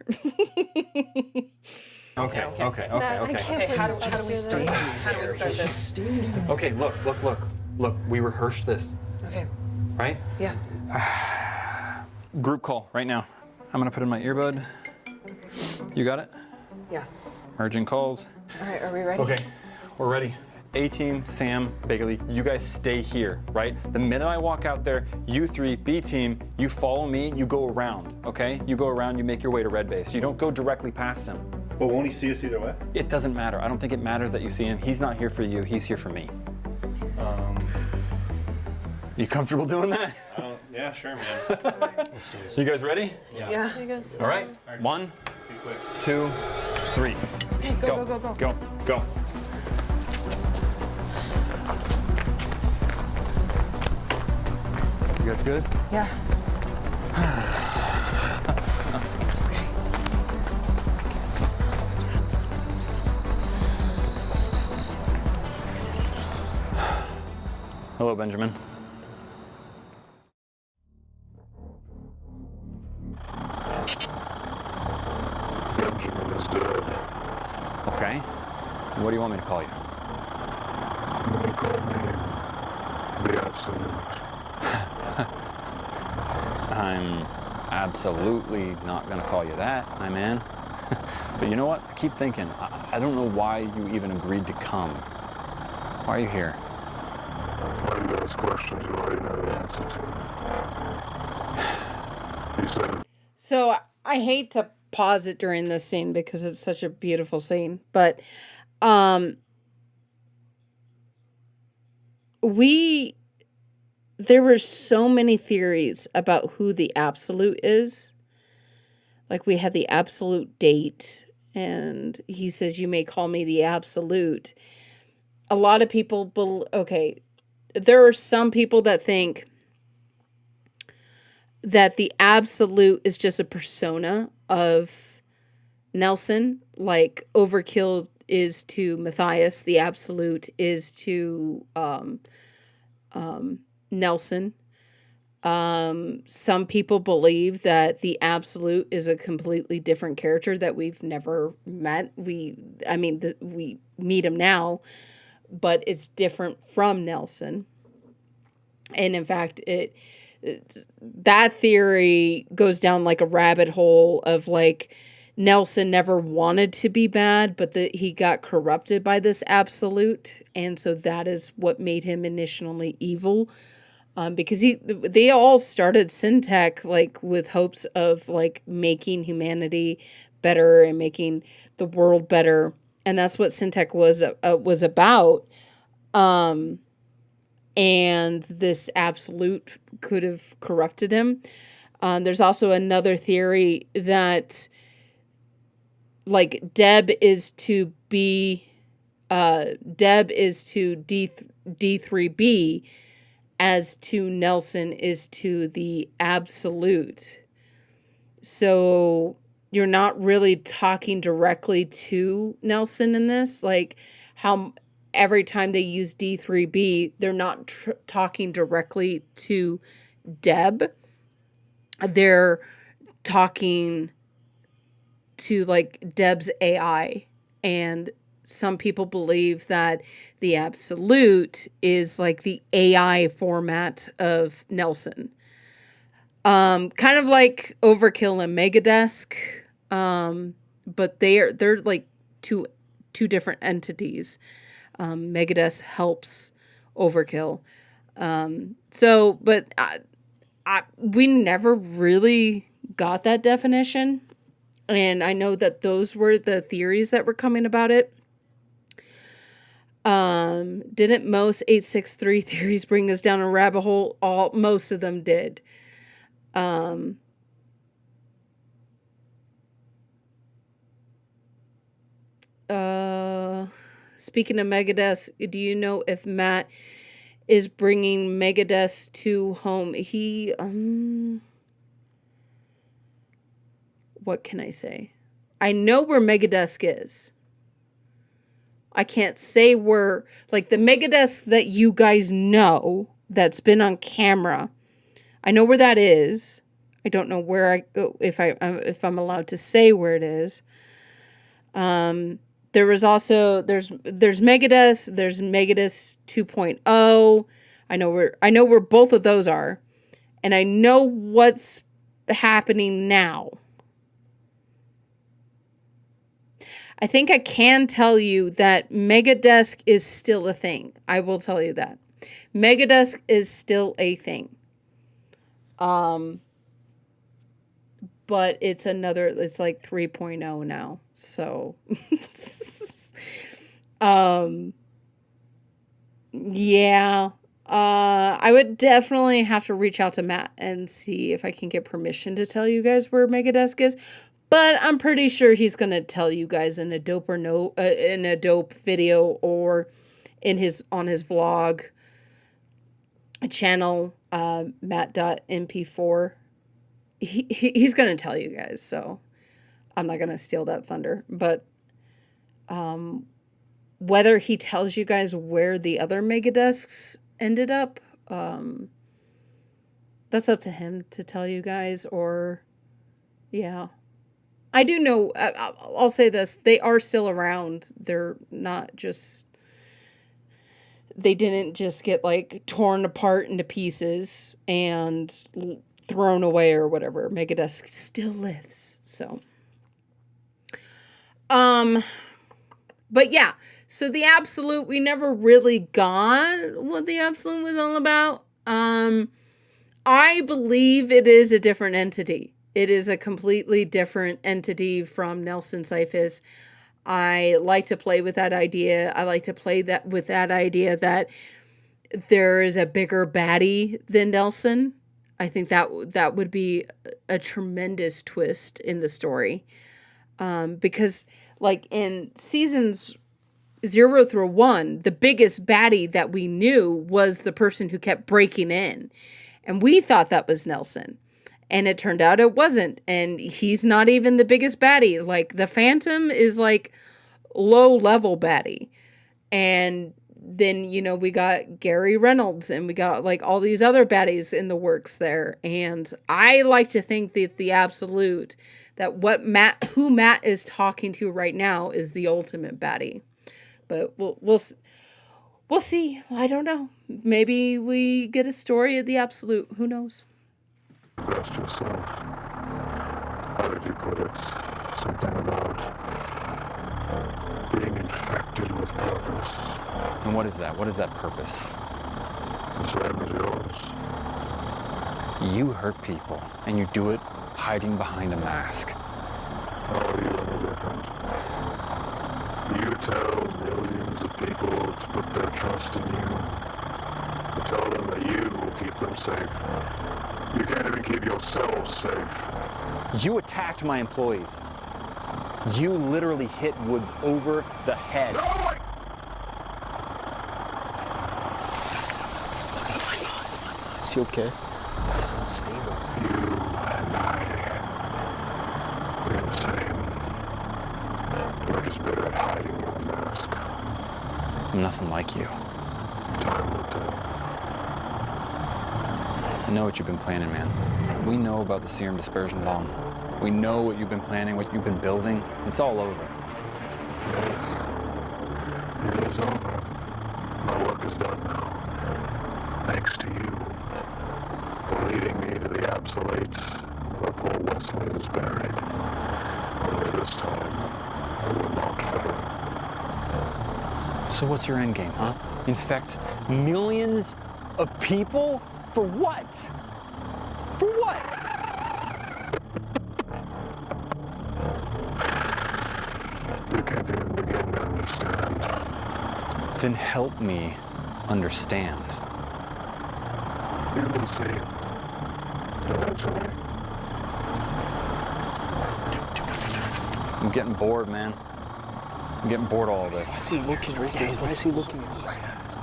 Okay. Matt, I can't How believe do we start this? How do we start this? Okay, look. We rehearsed this, Okay. right? Yeah. Group call right now. I'm gonna put in my earbud. You got it? Yeah. Merging calls. All right, are we ready? Okay, we're ready. A-Team, Sam, Bailey, you guys stay here, right? The minute I walk out there, you three, B-Team, you follow me, you go around, okay? You go around, you make your way to red base. You don't go directly past him. But won't he see us either way? It doesn't matter. I don't think it matters that you see him. He's not here for you, he's here for me. You comfortable doing that? Yeah, sure, man. You guys ready? Yeah. All right, 1, 2, 3. Okay, go. Go. You guys good? Yeah. Hello, Benjamin. Benjamin is dead. Okay. What do you want me to call you? They call me the Absolute. I'm absolutely not gonna call you that, my man. But you know what? I keep thinking, I don't know why you even agreed to come. Why are you here? Why do you ask questions you already know the answer to? He said, So I hate to pause it during this scene because it's such a beautiful scene, but there were so many theories about who the Absolute is. Like, we had the Absolute date, and he says, you may call me the Absolute. A lot of people, there are some people that think that the Absolute is just a persona of Nelson, like Overkill is to Matthias, the Absolute is to Nelson. Some people believe that the Absolute is a completely different character that we've never met. We meet him now, but it's different from Nelson. And in fact, that theory goes down like a rabbit hole of like Nelson never wanted to be bad, but he got corrupted by this Absolute, and so that is what made him initially evil. Because they all started Syntech like with hopes of like making humanity better and making the world better, and that's what Syntech was about. And this Absolute could have corrupted him. There's also another theory that like Deb is to D3B, as to Nelson is to the Absolute. So you're not really talking directly to Nelson in this. Like how every time they use D3B, they're not talking directly to Deb. They're talking to like Deb's AI, and some people believe that the Absolute is like the AI format of Nelson. Kind of like Overkill and Megadesk, but they're like two different entities. Megadesk helps Overkill. But we never really got that definition. And I know that those were the theories that were coming about it. Didn't most 863 theories bring us down a rabbit hole? Most of them did. Speaking of Megadesk, do you know if Matt is bringing Megadesk to home? He, what can I say? I know where Megadesk is. I can't say where, like the Megadesk that you guys know that's been on camera. I know where that is. I don't know where if I'm allowed to say where it is. There was also there's Megadesk, there's Megadesk 2.0. I know where both of those are, and I know what's happening now. I think I can tell you that Megadesk is still a thing. I will tell you that. Megadesk is still a thing. But it's like 3.0 now. So, yeah. I would definitely have to reach out to Matt and see if I can get permission to tell you guys where Megadesk is. But I'm pretty sure he's gonna tell you guys in a dope video or on his vlog channel, matt.mp4. He's gonna tell you guys, so I'm not gonna steal that thunder. But whether he tells you guys where the other Megadesks ended up, that's up to him to tell you guys. Or yeah, I do know. I'll say this: they are still around. They're not just. They didn't just get like torn apart into pieces and thrown away or whatever. Megadesk still lives. So, but yeah. So the Absolute, we never really got what the Absolute was all about. I believe it is a different entity. It is a completely different entity from Nelson Cyphus. I like to play with that idea. I like to play with that idea that there is a bigger baddie than Nelson. I think that would be a tremendous twist in the story. Because like in seasons 0 through 1, the biggest baddie that we knew was the person who kept breaking in. And we thought that was Nelson. And it turned out it wasn't. And he's not even the biggest baddie. Like, the Phantom is, like, low-level baddie. And then, you know, we got Gary Reynolds. And we got, like, all these other baddies in the works there. And I like to think that the Absolute, that who Matt is talking to right now is the ultimate baddie. But we'll see. I don't know. Maybe we get a story of the Absolute. Who knows? Best yourself. How did you put it? Something about being infected with purpose. And what is that? What is that purpose? The same as yours. You hurt people, and you do it hiding behind a mask. How are you any different? You tell millions of people to put their trust in you. You tell them that you will keep them safe. You can't even keep yourself safe. You attacked my employees. You literally hit Woods over the head. Oh Is he okay? He's unstable. You and I, we're the same. We're just better at hiding your mask. I'm nothing like you. Time will tell. I know what you've been planning, man. We know about the serum dispersion bomb. We know what you've been planning, what you've been building. It's all over. Yes. It is over. My work is done now. Thanks to you for leading me to the Absolute, where poor Wesley is buried. Only this time, I will not fail. So what's your end game, huh? Infect millions of people? For what? For what? You can't even begin to understand. Then help me understand. You will see. Eventually. I'm getting bored, man. I'm getting bored of all of this. Why is he looking right at us? Why is he looking at us?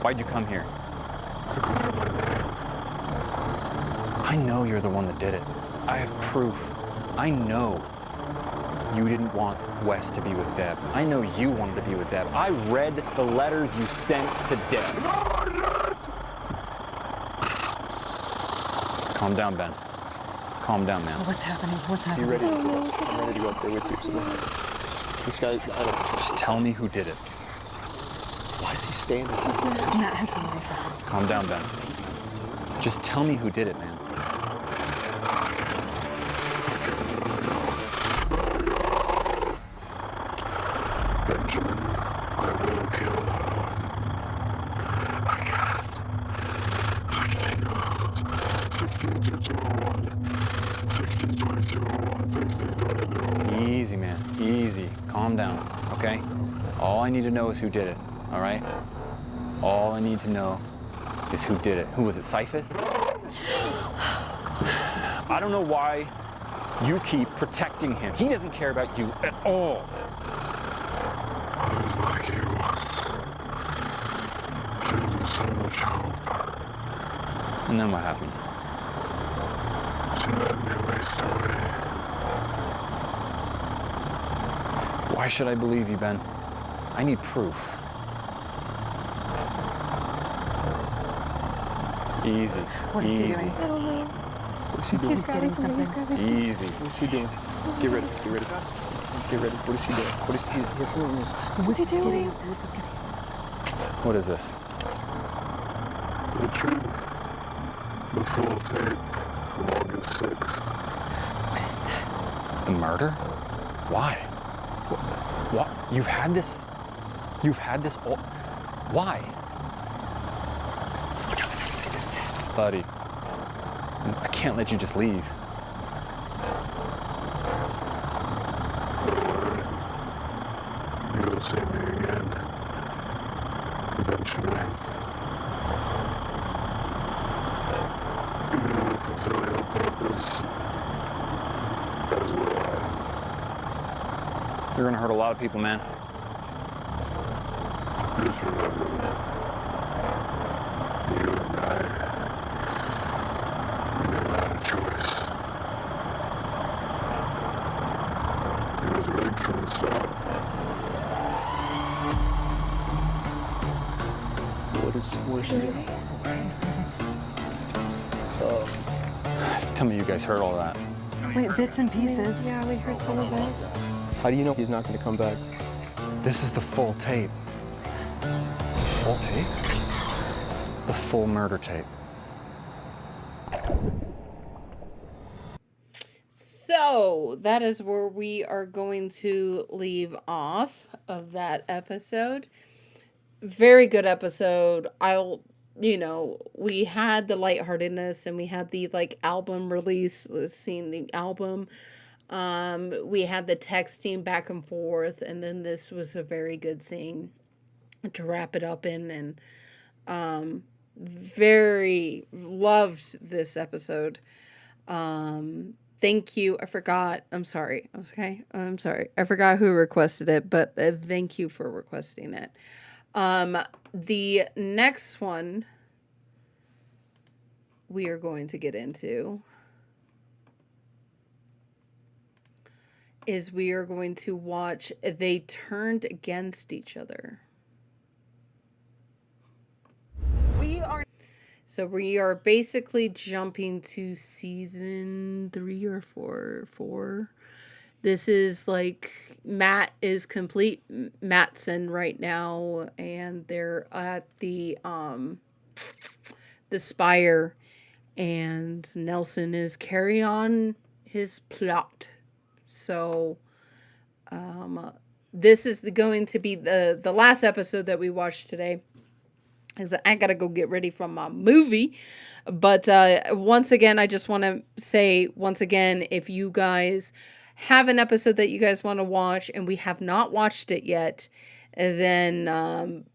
Why'd you come here? To clear my name. I know you're the one that did it. I have proof. I know you didn't want Wes to be with Deb. I know you wanted to be with Deb. I read the letters you sent to Deb. Calm down, Ben. Calm down, man. What's happening? What's happening? You ready to go? I'm ready to go up there with you. So this guy, I don't trust. Just tell me who did it. Why is he standing? Matt has somebody for him. Calm down, Ben. Just tell me who did it, man. Benjamin, I will kill her. I can't. 16-201. 16-2201. 16-2201. Easy, man. Easy. Calm down, okay? All I need to know is who did it, all right? All I need to know is who did it. Who was it, Cyphus? I don't know why you keep protecting him. He doesn't care about you at all. Others like you filled with so much hope. And then what happened? She let me waste away. Why should I believe you, Ben? I need proof. Easy. What is he Easy. doing? What's he doing? He's getting something. Easy. What's he doing? Get ready. Get ready. Get ready. What is he doing? What is he? Here's something in this. What's he doing? What's he getting? What is this? The truth. The full tape from August 6th. What is that? The murder? Why? What? You've had this all. Why? Buddy, I can't let you just leave. You'll see me again. Eventually. You will fulfill your purpose. As will I. You're gonna hurt a lot of people, man. Just remember, you and I, we never had a choice. It was rigged from the start. What is she doing? Tell me you guys heard all that. Wait, bits and pieces. Yeah, we heard some of it. How do you know he's not going to come back? This is the full tape. It's the full tape? The full murder tape. So that is where we are going to leave off of that episode. Very good episode. We had the lightheartedness and we had the album release, seeing the album. We had the texting back and forth, and then this was a very good scene to wrap it up in, and very loved this episode. Thank you. I forgot. I'm sorry. Okay. I'm sorry. I forgot who requested it, but thank you for requesting it. The next one we are going to get into is we are going to watch They Turned Against Each Other. So we are basically jumping to season 3 or 4. This is Matt is complete Matson right now, and they're at the Spire, and Nelson is carrying on his plot. So this is going to be the last episode that we watched today, because I gotta go get ready for my movie. But once again, I just want to say once again, if you guys have an episode that you guys want to watch and we have not watched it yet, then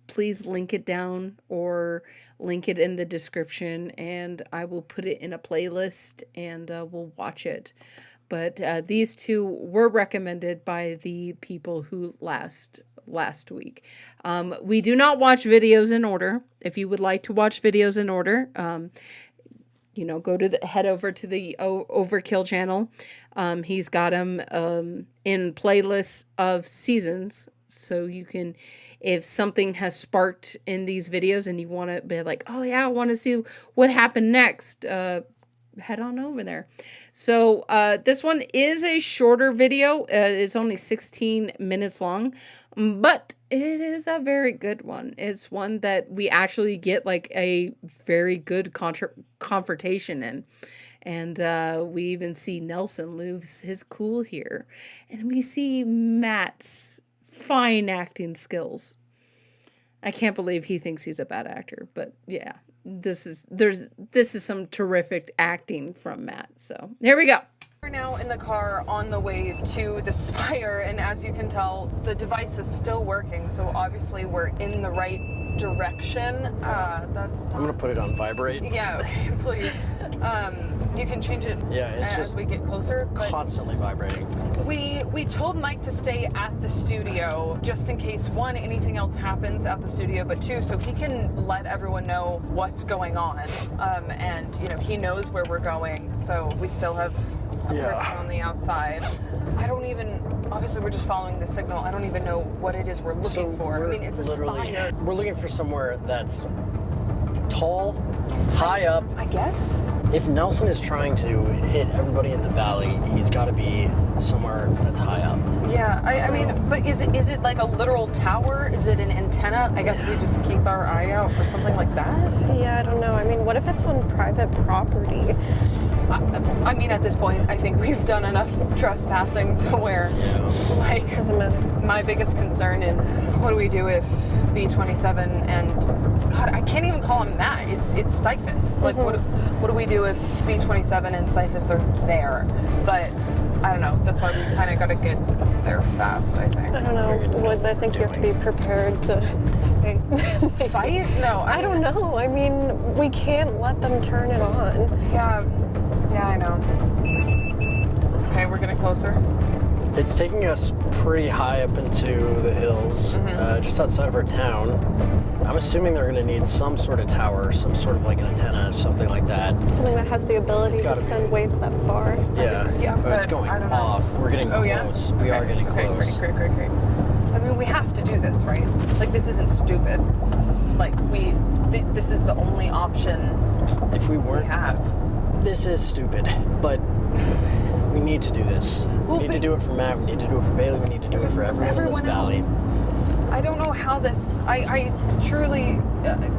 please link it down or link it in the description, and I will put it in a playlist and we'll watch it. But these two were recommended by the people who last week. We do not watch videos in order. If you would like to watch videos in order, head over to the Overkill channel. He's got them in playlists of seasons. So you can, if something has sparked in these videos and you want to be like, oh yeah, I want to see what happened next, head on over there. So this one is a shorter video. It's only 16 minutes long, but it is a very good one. It's one that we actually get a very good confrontation in. And we even see Nelson lose his cool here. And we see Matt's fine acting skills. I can't believe he thinks he's a bad actor, but yeah, this is some terrific acting from Matt. So here we go. We're now in the car on the way to the spire, and as you can tell, the device is still working, so obviously we're in the right direction. That's not... I'm gonna put it on vibrate. Yeah, okay, please. You can change it as we get closer. Constantly vibrating. We told Mike to stay at the studio just in case, one, anything else happens at the studio, but two, so he can let everyone know what's going on. And, you know, he knows where we're going, so we still have a person on the outside. I don't even, obviously we're just following the signal. I don't even know what it is we're looking for. I mean, it's a spire. We're looking for somewhere that's tall, high up. I guess. If Nelson is trying to hit everybody in the valley, he's got to be somewhere that's high up. Yeah, I mean, but is it like a literal tower? Is it an antenna? I guess we just keep our eye out for something like that. Yeah, I don't know. I mean, what if it's on private property? I mean, at this point, I think we've done enough trespassing to where, like, my biggest concern is, what do we do if B-27 and, God, I can't even call him Matt. It's Cyphus. Like, what do we do if B-27 and Cyphus are there? But I don't know. That's why we kind of got to get there fast, I think. I don't know, Woods. I think you have to be prepared to fight. No, I don't know. I mean, we can't let them turn it on. Yeah, I know. Okay, we're getting closer. It's taking us pretty high up into the hills, just outside of our town. I'm assuming they're going to need some sort of tower, some sort of like an antenna, something like that. Something that has the ability to send waves that far. Yeah, but it's going off. We're getting close. We are getting close. Great. I mean, we have to do this, right? Like, this isn't stupid. Like, this is the only option if we weren't, we have. This is stupid, but we need to do this. We need to do it for Matt, we need to do it for Bailey, we need to do it for everyone in this valley. I don't know how this... I truly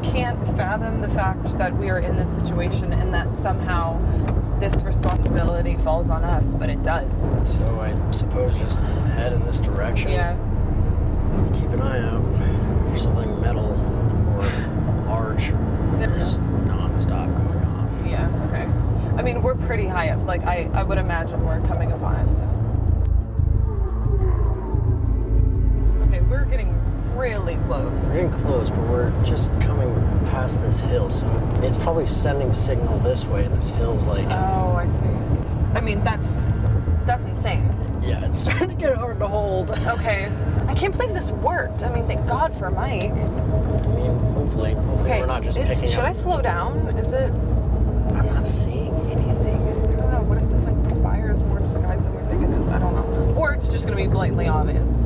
can't fathom the fact that we are in this situation and that somehow this responsibility falls on us, but it does. So I suppose just head in this direction. Yeah. Keep an eye out for something metal or large, just non-stop going off. Yeah, okay. I mean, we're pretty high up. Like, I would imagine we're coming upon it soon. Okay, we're getting really close. We're getting close, but we're just coming past this hill, so it's probably sending signal this way, and this hill's like... Oh, I see. I mean, that's insane. Yeah, it's starting to get hard to hold. Okay. I can't believe this worked. I mean, thank God for Mike. I mean, hopefully we're not just picking up. Should I slow down? Is it... I'm not seeing anything. I don't know. What if this like spire is more disguised than we think it is? I don't know. Or it's just going to be blatantly obvious.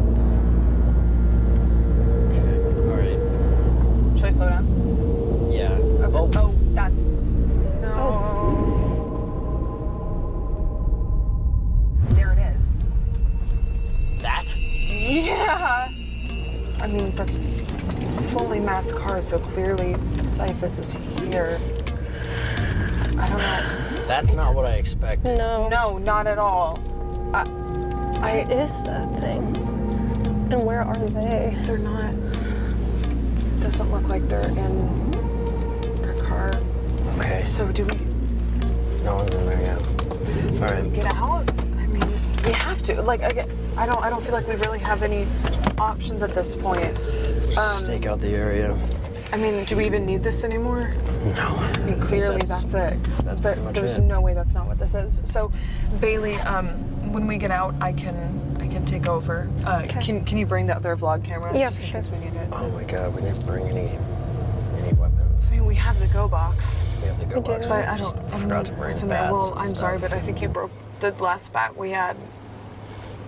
Okay. All right. Should I slow down? Yeah. Okay. Oh, that's... No. There it is. That? Yeah. I mean, that's fully Matt's car, so clearly Cyphus is here. I don't know. That's not what I expected. No, not at all. What is that thing? And where are they? They're not. Doesn't look like they're in their car. Okay. So do we? No one's in there yet. All right. Get out? I mean, we have to. Like, I don't feel like we really have any options at this point. Just stake out the area. I mean, do we even need this anymore? No. I mean, clearly that's it. That's pretty much There's it. no way that's not what this is. So, Bailey, when we get out, I can take over. Can you bring that other vlog camera? Yeah, just for in case we need it. Oh my God, we didn't bring any weapons. I mean, we have the go box. We have the go box. But I forgot to bring bats. Well, and I'm stuff. sorry, but I think you broke the last bat we had.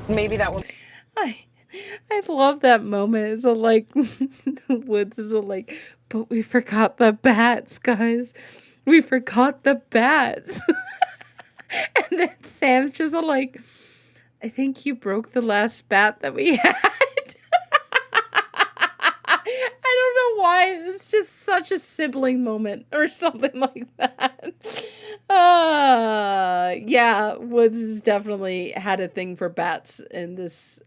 Maybe that one. I love that moment. So like Woods is like, but we forgot the bats, guys. We forgot the bats. And then Sam's just like, I think you broke the last bat that we had. I don't know why. It's just such a sibling moment or something like that. Yeah, Woods has definitely had a thing for bats in this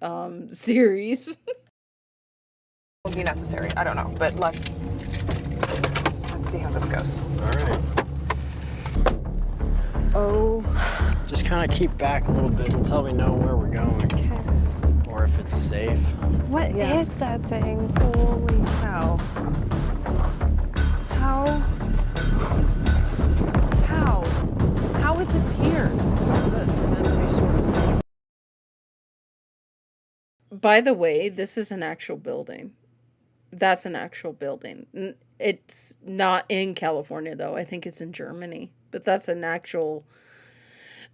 series. be necessary. I don't know, but let's see how this goes. All right. Oh. Just kind of keep back a little bit until we know where we're going. Okay. Or if it's safe. What is that thing? Holy cow. How is this here? Does that send any sort of signal? By the way, this is an actual building. That's an actual building. It's not in California, though. I think it's in Germany. But that's an actual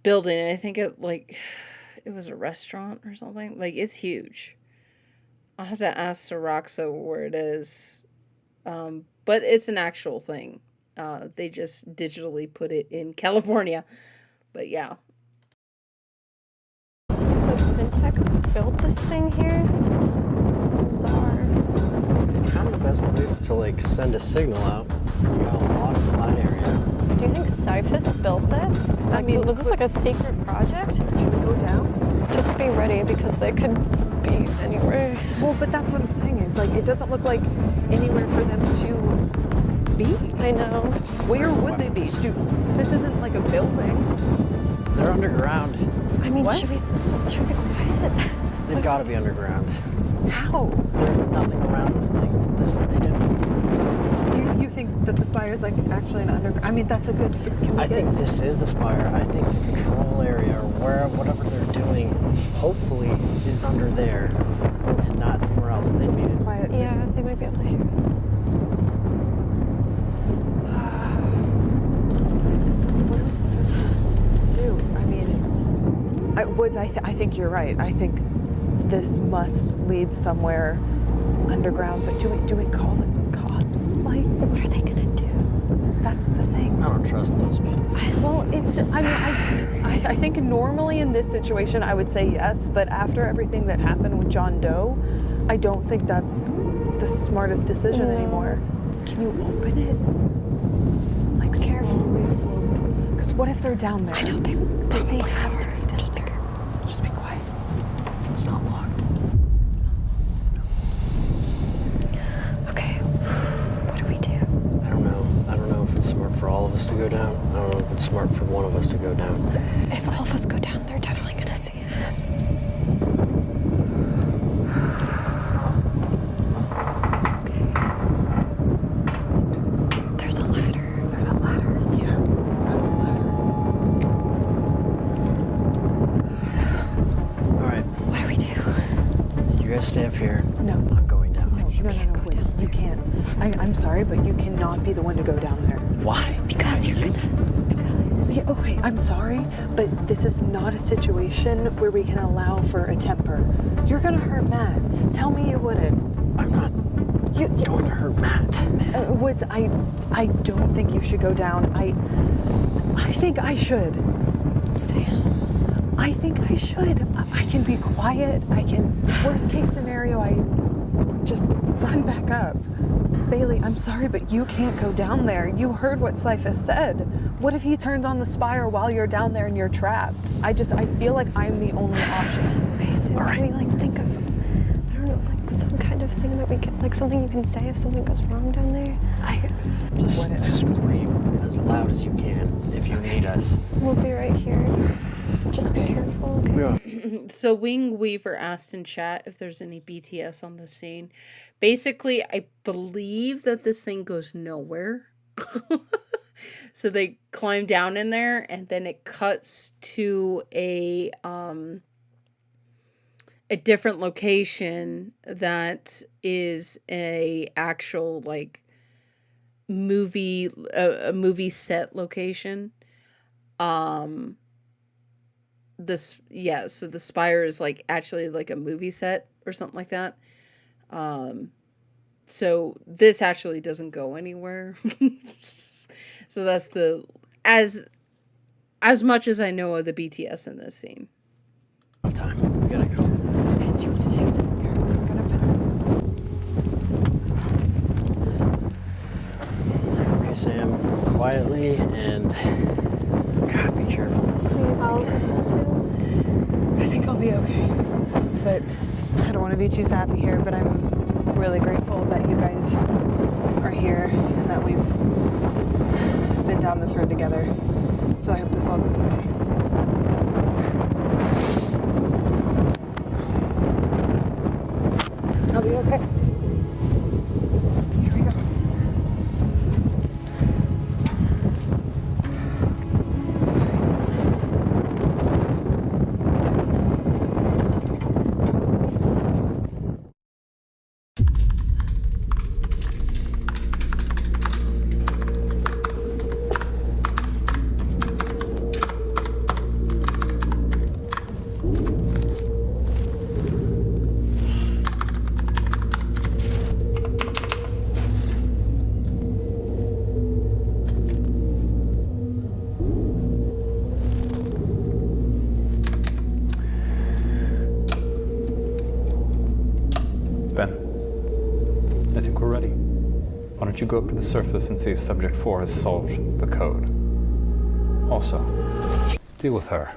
building. I think it was a restaurant or something. Like, it's huge. I'll have to ask Saraxa where it is. But it's an actual thing. They just digitally put it in California. But yeah. So Syntec built this thing here? It's bizarre. It's kind of the best place to like send a signal out. You got a lot of flat area. Do you think Cyphus built this? I mean, was this like a secret project? Should we go down? Just be ready because they could be anywhere. Well, but that's what I'm saying is like it doesn't look like anywhere for them to be. I know. Where would they be? Dude, this isn't like a building. They're underground. I mean, What? should we be quiet? They've got to be underground. How? There's nothing around this thing. They didn't. You think that the spire is like actually an underground? I mean, that's a good. Can we I get think this is the spire. I think the control area or whatever they're doing, hopefully, is under there and not somewhere else. They need it. quiet? Yeah, they might be able to hear it. So what are we supposed to do? I mean, Woods, I think you're right. I think this must lead somewhere underground. But do we call the cops? Like, What are they gonna do? that's the thing. I don't trust those people. Well, I think normally in this situation I would say yes, but after everything that happened with John Doe, I don't think that's the smartest decision anymore. Can you open it? Like slowly. Because what if they're down there? I know they have to be. Just be careful. Just be quiet. It's not locked. Okay. What do we do? I don't know. I don't know if it's smart for all of us to go down. I don't know if it's smart for one of us to go down. If all of us go down, they're definitely gonna see us. Okay. There's a ladder. There's a ladder. Yeah, that's a ladder. All right, What do we do? you guys stay up here. No. I'm going down. No, wait, you can't. I'm sorry, but you cannot be the one to go down there. Why? Because you're gonna. Because. Yeah, okay, I'm sorry, but this is not a situation where we can allow for a temper. You're gonna hurt Matt. Tell me you wouldn't. I'm not going to hurt Matt. Woods, I don't think you should go down. I think I should. Sam. I think I should. I can be quiet. I can. Worst case scenario, I just run back up. Bailey, I'm sorry, but you can't go down there. You heard what Cyphus said. What if he turns on the spire while you're down there and you're trapped? I feel like I'm the only option. Okay, so can we like think of, I don't know, like some kind of thing that we can, like something you can say if something goes wrong down there? Just scream as loud as you can if you need us. We'll be right here. Just be careful, okay? So Wing Weaver asked in chat if there's any BTS on the scene. Basically, I believe that this thing goes nowhere. So they climb down in there and then it cuts to a different location that is a actual like movie a movie set location. So the spire is like actually like a movie set or something like that. So this actually doesn't go anywhere. So that's as much as I know of the BTS in this scene. Time. We gotta go. Okay, do you want to take them? I'm gonna pass. Okay, Sam. Quietly and God, be careful. Please be careful, Sam. I think I'll be okay. But I don't want to be too sappy here, but I'm really grateful that you guys are here and that we've been down this road together. So I hope this all goes okay. I'll be okay. Here we go. Ben, I think we're ready. Why don't you go up to the surface and see if Subject 4 has solved the code? Also, deal with her.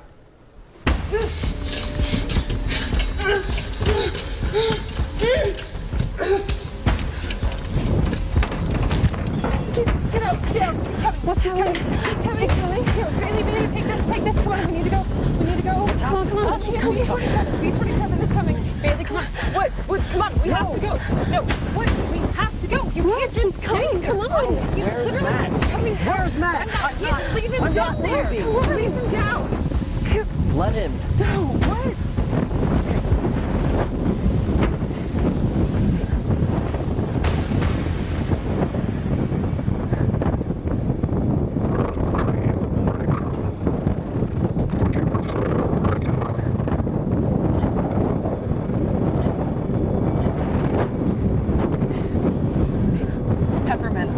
Get out! What's coming? He's coming. Here, Bailey, take this. Come on, we need to go. Come on. He's coming. B27 is coming. Bailey, come on. Woods, come on. We have to go. No, Woods, we have to go. You can't just stay. Come on. Where's Matt? Where's Matt? Leave him down there. Come on, leave him down. Let him. No, Woods. Peppermint.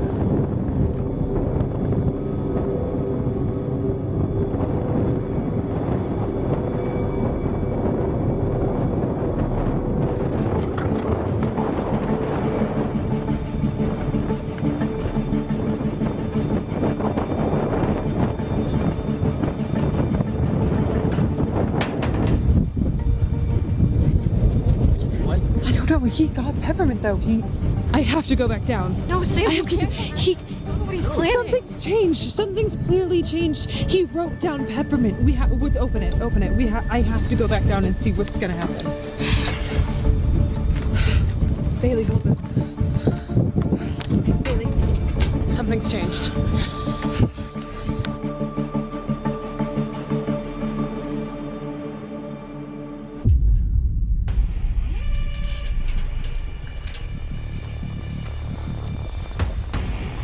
What? I don't know. He got peppermint though. I have to go back down. No, Sam, you can't. He's planning. Something's changed. Something's clearly changed. He wrote down peppermint. Woods, open it. I have to go back down and see what's gonna happen. Bailey, hold this. Bailey, something's changed.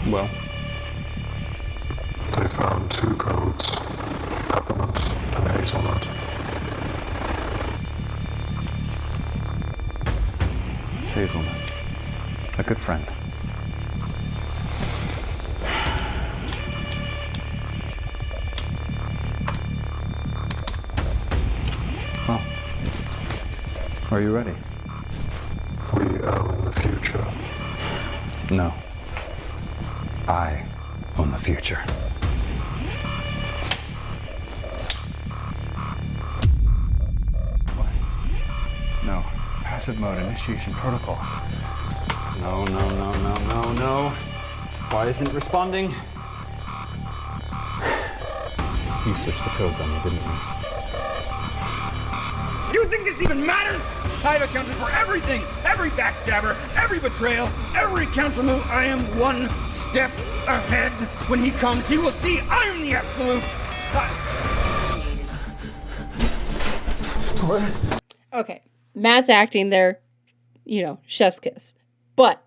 Well, They found two codes, peppermint and hazelnut. Hazelnut. A good friend. Well, are you ready? We own the future. No. I own the future. What? No. Passive mode initiation protocol. No. Why isn't it responding? You switched the codes on me, didn't you? You think this even matters? I've accounted for everything, every backstabber, every betrayal, every counter move. I am one step ahead. When he comes, he will see I'm the absolute. Okay, Matt's acting there, chef's kiss. But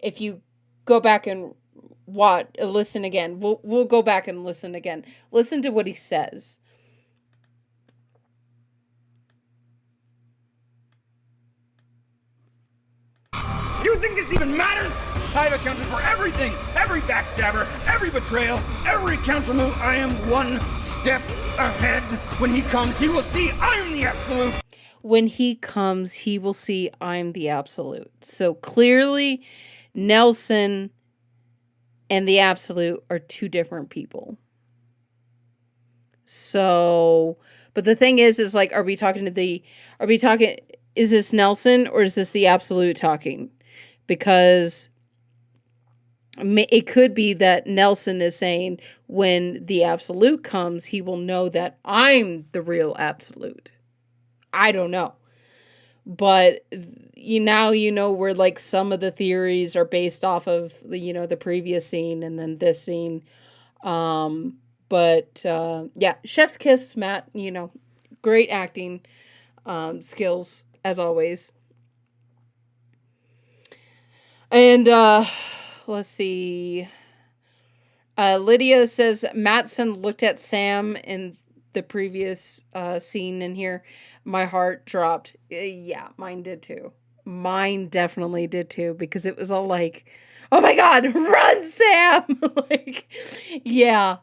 if you go back and listen again, we'll go back and listen again. Listen to what he says. You think this even matters? I've accounted for everything, every backstabber, every betrayal, every counter move. I am one step ahead. When he comes, he will see I'm the absolute. When he comes, he will see I'm the absolute. So clearly, Nelson and the absolute are two different people. So, but the thing is like, is this Nelson or is this the absolute talking? because it could be that Nelson is saying when the absolute comes, he will know that I'm the real absolute. I don't know. But now you know where like some of the theories are based off of the previous scene and then this scene. But yeah, chef's kiss, Matt, great acting skills as always. And let's see. Lydia says Mattson looked at Sam in the previous scene in here. My heart dropped. Yeah, mine did too. Mine definitely did too, because it was all like, oh my God, run, Sam! Like, yeah.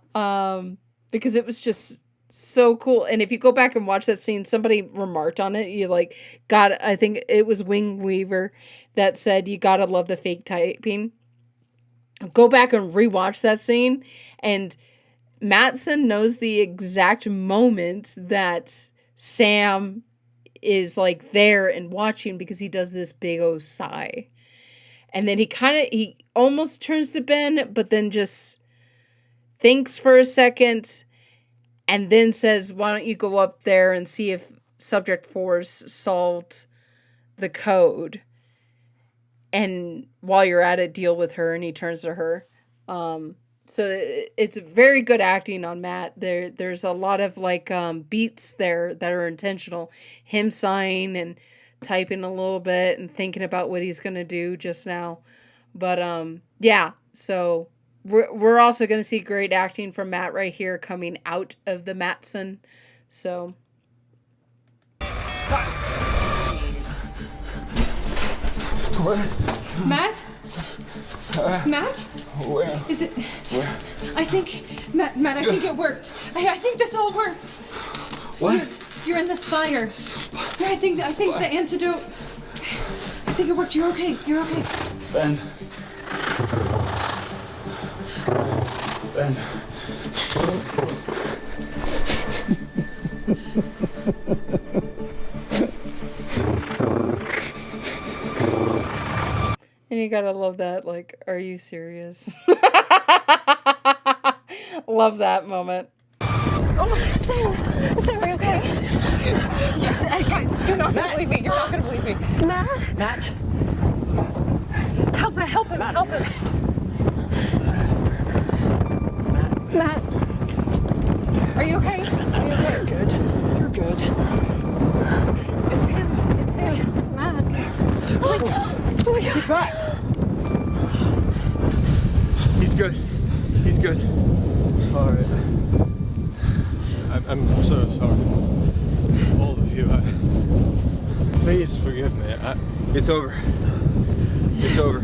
Because it was just so cool. And if you go back and watch that scene, somebody remarked on it. I think it was Wing Weaver that said, you gotta love the fake typing. Go back and rewatch that scene, and Mattson knows the exact moment that Sam is like there and watching, because he does this big old sigh. And then he almost turns to Ben, but then just thinks for a second and then says, why don't you go up there and see if Subject Force solved the code? And while you're at it, deal with her. And he turns to her. So it's very good acting on Matt. There's a lot of like beats there that are intentional. Him sighing and typing a little bit and thinking about what he's gonna do just now. But yeah. So we're also gonna see great acting from Matt right here coming out of the Mattson. So. Where? Matt? Matt? Where? Is it? Where? I think, Matt, I think it worked. I think this all worked. What? You're in the spire. Yeah, I think the antidote. I think it worked. You're okay. You're okay. Ben. Ben. And you gotta love that, like, are you serious? Love that moment. Oh, Sam, are you okay? Yes, guys, you're not gonna believe me. You're not gonna believe me. Matt? Help him. Matt. Are you okay? You're good. You're good. It's him. Matt. Oh my God. Get back! He's good. All right. I'm so sorry. All of you. Please forgive me. It's over. It's over.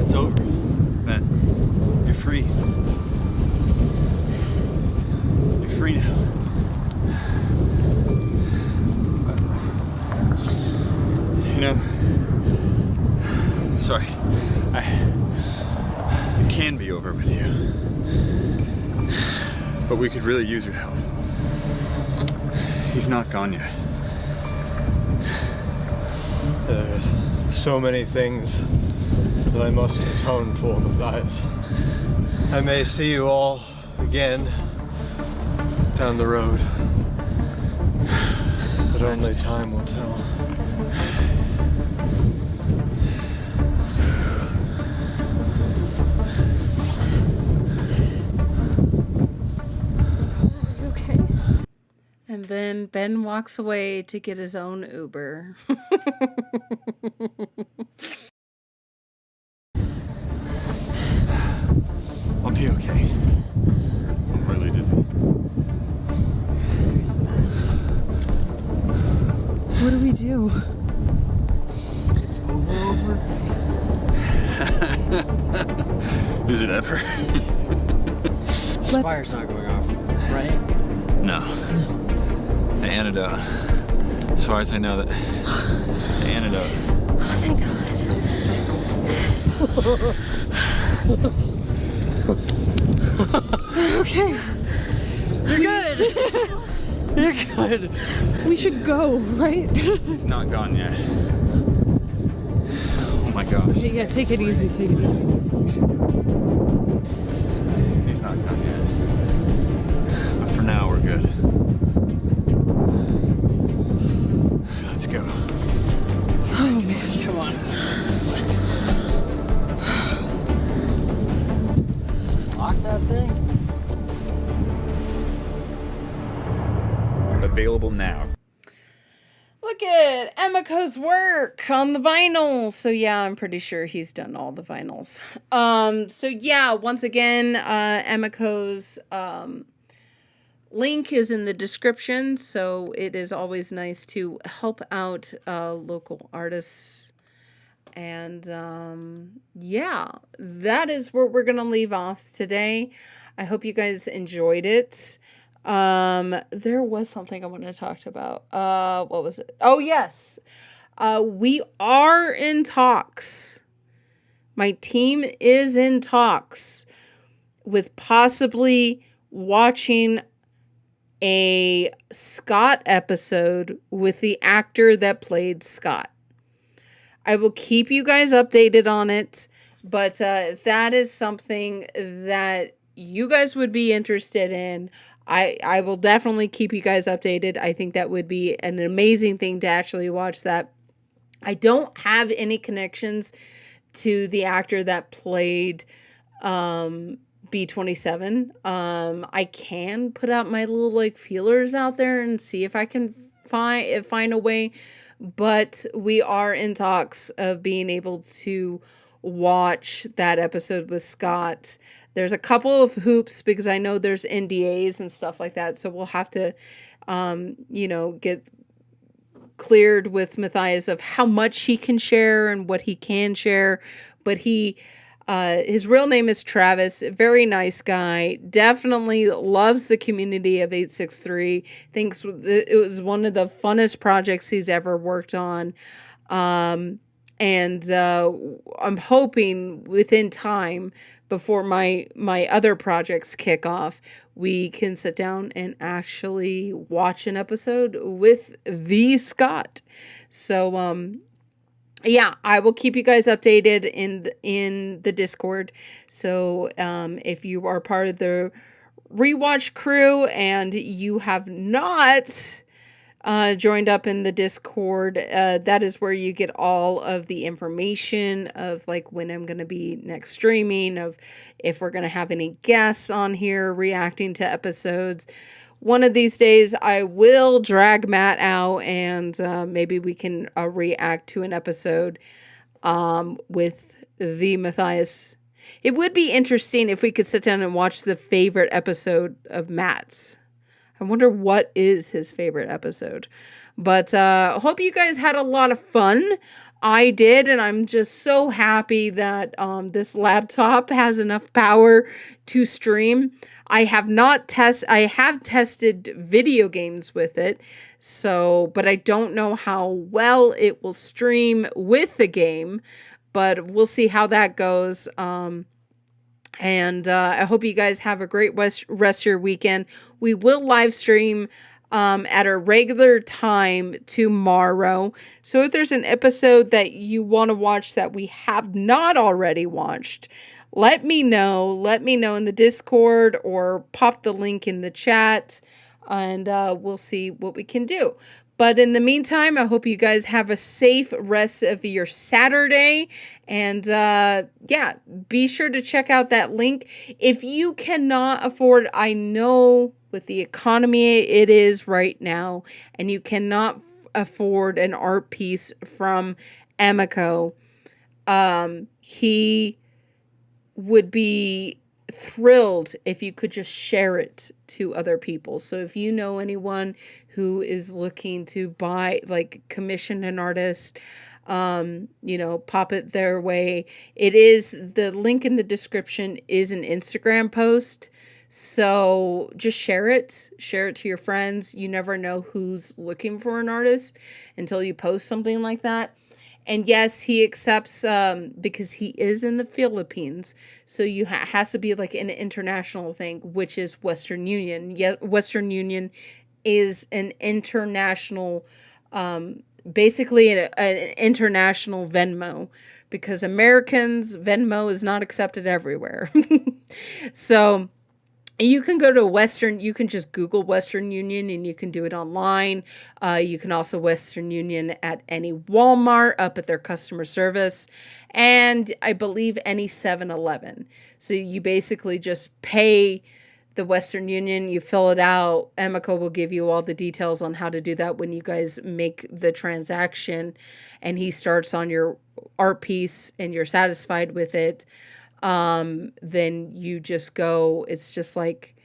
It's over. Man, you're free. You're free now. Sorry. It can be over with you. But we could really use your help. He's not gone yet. There are so many things that I must atone for, guys. I may see you all again down the road, but only time will tell. And then Ben walks away to get his own Uber. I'll be okay. I'm really dizzy. What do we do? It's over. Is it ever? Spire's not going off, right? No. The antidote. As far as I know, the antidote. Oh, thank God. Okay. You're good. You're good. We should go, right? He's not gone yet. Oh my gosh. Yeah, take it easy, take it easy. He's not gone yet. But for now, we're good. Let's go. Oh man, Come on. Lock that thing. Available now. Look at Emico's work on the vinyl. So yeah, I'm pretty sure he's done all the vinyls. So yeah, once again, Emico's link is in the description. So it is always nice to help out local artists. And yeah, that is where we're gonna leave off today. I hope you guys enjoyed it. There was something I wanted to talk about. What was it? Oh, yes. We are in talks. My team is in talks with possibly watching a Scott episode with the actor that played Scott. I will keep you guys updated on it, but if that is something that you guys would be interested in, I will definitely keep you guys updated. I think that would be an amazing thing to actually watch that. I don't have any connections to the actor that played B27. I can put out my little like feelers out there and see if I can find a way, but we are in talks of being able to watch that episode with Scott. There's a couple of hoops because I know there's NDAs and stuff like that. So we'll have to, get cleared with Matthias of how much he can share and what he can share. But his real name is Travis. Very nice guy. Definitely loves the community of 863. Thinks it was one of the funnest projects he's ever worked on. And I'm hoping within time, before my other projects kick off, we can sit down and actually watch an episode with the Scott. So, yeah, I will keep you guys updated in the Discord. So, if you are part of the rewatch crew and you have not joined up in the Discord, that is where you get all of the information of like when I'm going to be next streaming, of if we're going to have any guests on here reacting to episodes. One of these days I will drag Matt out and maybe we can react to an episode with the Matthias. It would be interesting if we could sit down and watch the favorite episode of Matt's. I wonder what is his favorite episode. But hope you guys had a lot of fun. I did, and I'm just so happy that this laptop has enough power to stream. I have tested video games with it, but I don't know how well it will stream with the game. But we'll see how that goes. And I hope you guys have a great rest of your weekend. We will live stream at a regular time tomorrow. So if there's an episode that you want to watch that we have not already watched, let me know. Let me know in the Discord or pop the link in the chat, and we'll see what we can do. But in the meantime, I hope you guys have a safe rest of your Saturday. And yeah, be sure to check out that link. If you cannot afford, I know with the economy it is right now, and you cannot afford an art piece from Emico, he would be thrilled if you could just share it to other people. So if you know anyone who is looking to commission an artist, pop it their way. The link in the description is an Instagram post. So just share it to your friends. You never know who's looking for an artist until you post something like that. And yes, he accepts because he is in the Philippines, so you has to be like an international thing, which is Western Union. Yeah, Western Union is an international, basically an international Venmo, because Americans, Venmo is not accepted everywhere. So you can go to you can just Google Western Union and you can do it online. You can also Western Union at any Walmart up at their customer service, and I believe any 7-Eleven. So you basically just pay the Western Union, you fill it out. Emico will give you all the details on how to do that when you guys make the transaction, and he starts on your art piece and you're satisfied with it. Then you just go, it's just like,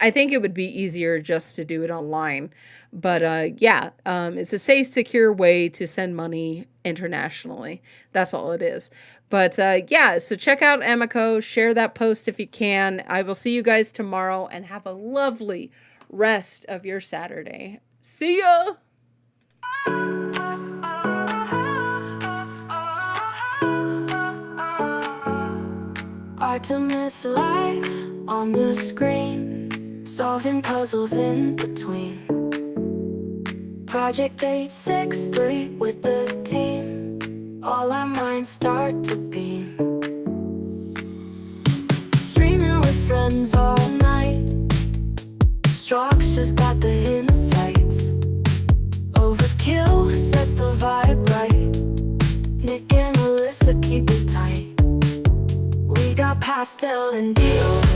I think it would be easier just to do it online. But it's a safe, secure way to send money internationally. That's all it is. But so check out Emico, share that post if you can. I will see you guys tomorrow, and have a lovely rest of your Saturday. See ya! Artemis live on the screen, solving puzzles in between. Project 863 with the team, all our minds start to beam. Streaming with friends all night, Structure's got the insights. Overkill sets the vibe right, Nick and Melissa keep it tight. We got pastel and deal.